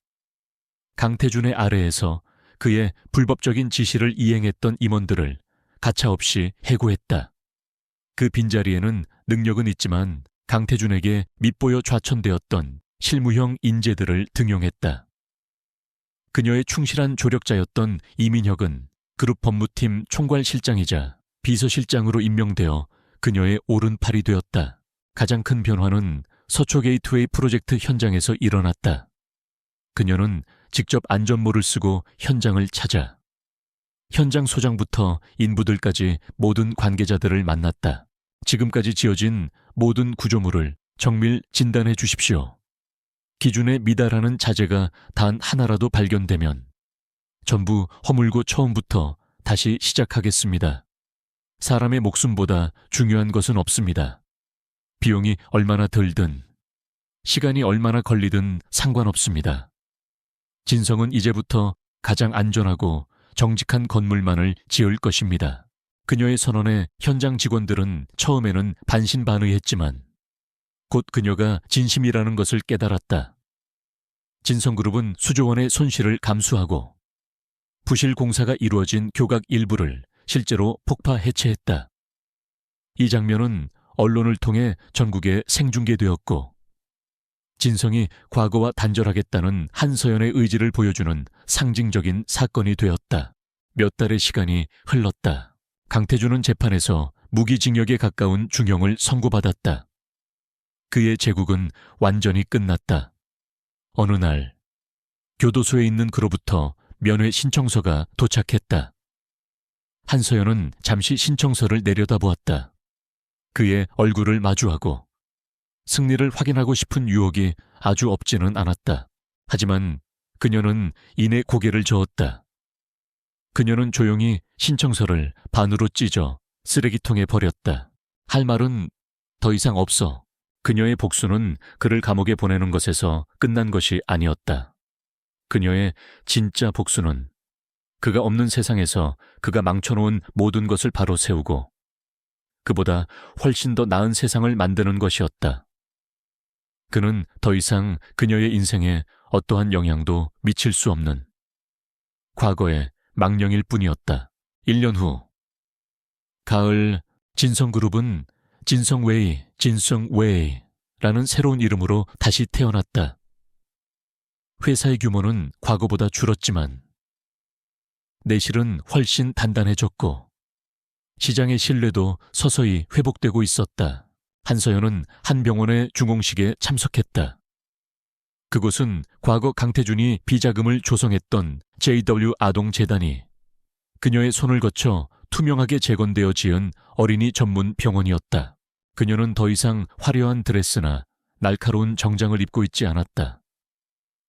강태준의 아래에서 그의 불법적인 지시를 이행했던 임원들을 가차없이 해고했다. 그 빈자리에는 능력은 있지만 강태준에게 밑보여 좌천되었던 실무형 인재들을 등용했다. 그녀의 충실한 조력자였던 이민혁은 그룹 법무팀 총괄실장이자 비서실장으로 임명되어 그녀의 오른팔이 되었다. 가장 큰 변화는 서초 게이트웨이 프로젝트 현장에서 일어났다. 그녀는 직접 안전모를 쓰고 현장을 찾아 현장 소장부터 인부들까지 모든 관계자들을 만났다. 지금까지 지어진 모든 구조물을 정밀 진단해 주십시오. 기준에 미달하는 자재가 단 하나라도 발견되면 전부 허물고 처음부터 다시 시작하겠습니다. 사람의 목숨보다 중요한 것은 없습니다. 비용이 얼마나 들든 시간이 얼마나 걸리든 상관없습니다. 진성은 이제부터 가장 안전하고 정직한 건물만을 지을 것입니다. 그녀의 선언에 현장 직원들은 처음에는 반신반의했지만 곧 그녀가 진심이라는 것을 깨달았다. 진성그룹은 수조 원의 손실을 감수하고 부실 공사가 이루어진 교각 일부를 실제로 폭파 해체했다. 이 장면은 언론을 통해 전국에 생중계되었고 진성이 과거와 단절하겠다는 한서연의 의지를 보여주는 상징적인 사건이 되었다. 몇 달의 시간이 흘렀다. 강태준은 재판에서 무기징역에 가까운 중형을 선고받았다. 그의 제국은 완전히 끝났다. 어느 날 교도소에 있는 그로부터 면회 신청서가 도착했다. 한서연은 잠시 신청서를 내려다보았다. 그의 얼굴을 마주하고 승리를 확인하고 싶은 유혹이 아주 없지는 않았다. 하지만 그녀는 이내 고개를 저었다. 그녀는 조용히 신청서를 반으로 찢어 쓰레기통에 버렸다. 할 말은 더 이상 없어. 그녀의 복수는 그를 감옥에 보내는 것에서 끝난 것이 아니었다. 그녀의 진짜 복수는 그가 없는 세상에서 그가 망쳐놓은 모든 것을 바로 세우고 그보다 훨씬 더 나은 세상을 만드는 것이었다. 그는 더 이상 그녀의 인생에 어떠한 영향도 미칠 수 없는 과거의 망령일 뿐이었다. 1년 후 가을, 진성그룹은 진성웨이라는 새로운 이름으로 다시 태어났다. 회사의 규모는 과거보다 줄었지만 내실은 훨씬 단단해졌고 시장의 신뢰도 서서히 회복되고 있었다. 한서연은 한 병원의 중공식에 참석했다. 그곳은 과거 강태준이 비자금을 조성했던 JW 아동재단이 그녀의 손을 거쳐 투명하게 재건되어 지은 어린이 전문 병원이었다. 그녀는 더 이상 화려한 드레스나 날카로운 정장을 입고 있지 않았다.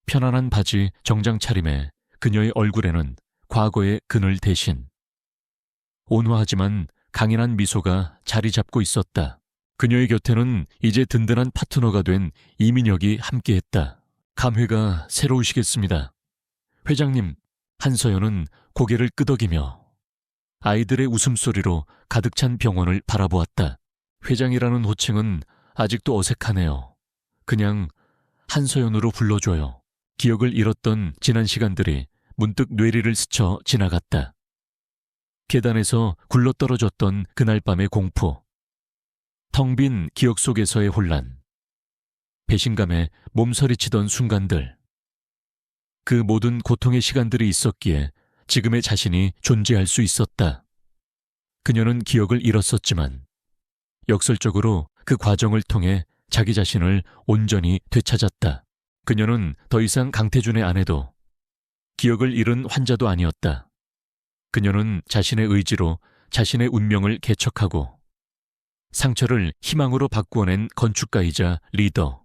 편안한 바지, 정장 차림에 그녀의 얼굴에는 과거의 그늘 대신 온화하지만 강인한 미소가 자리 잡고 있었다. 그녀의 곁에는 이제 든든한 파트너가 된 이민혁이 함께했다. 감회가 새로우시겠습니다. 회장님, 한서연은 고개를 끄덕이며 아이들의 웃음소리로 가득 찬 병원을 바라보았다. 회장이라는 호칭은 아직도 어색하네요. 그냥 한서연으로 불러줘요. 기억을 잃었던 지난 시간들이 문득 뇌리를 스쳐 지나갔다. 계단에서 굴러떨어졌던 그날 밤의 공포, 텅 빈 기억 속에서의 혼란, 배신감에 몸서리치던 순간들. 그 모든 고통의 시간들이 있었기에 지금의 자신이 존재할 수 있었다. 그녀는 기억을 잃었었지만 역설적으로 그 과정을 통해 자기 자신을 온전히 되찾았다. 그녀는 더 이상 강태준의 아내도 기억을 잃은 환자도 아니었다. 그녀는 자신의 의지로 자신의 운명을 개척하고 상처를 희망으로 바꾸어낸 건축가이자 리더.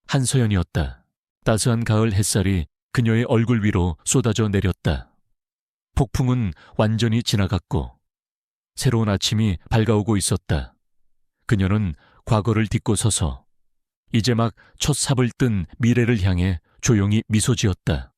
한서연이었다. 따스한 가을 햇살이 그녀의 얼굴 위로 쏟아져 내렸다. 폭풍은 완전히 지나갔고 새로운 아침이 밝아오고 있었다. 그녀는 과거를 딛고 서서 이제 막 첫 삽을 뜬 미래를 향해 조용히 미소 지었다.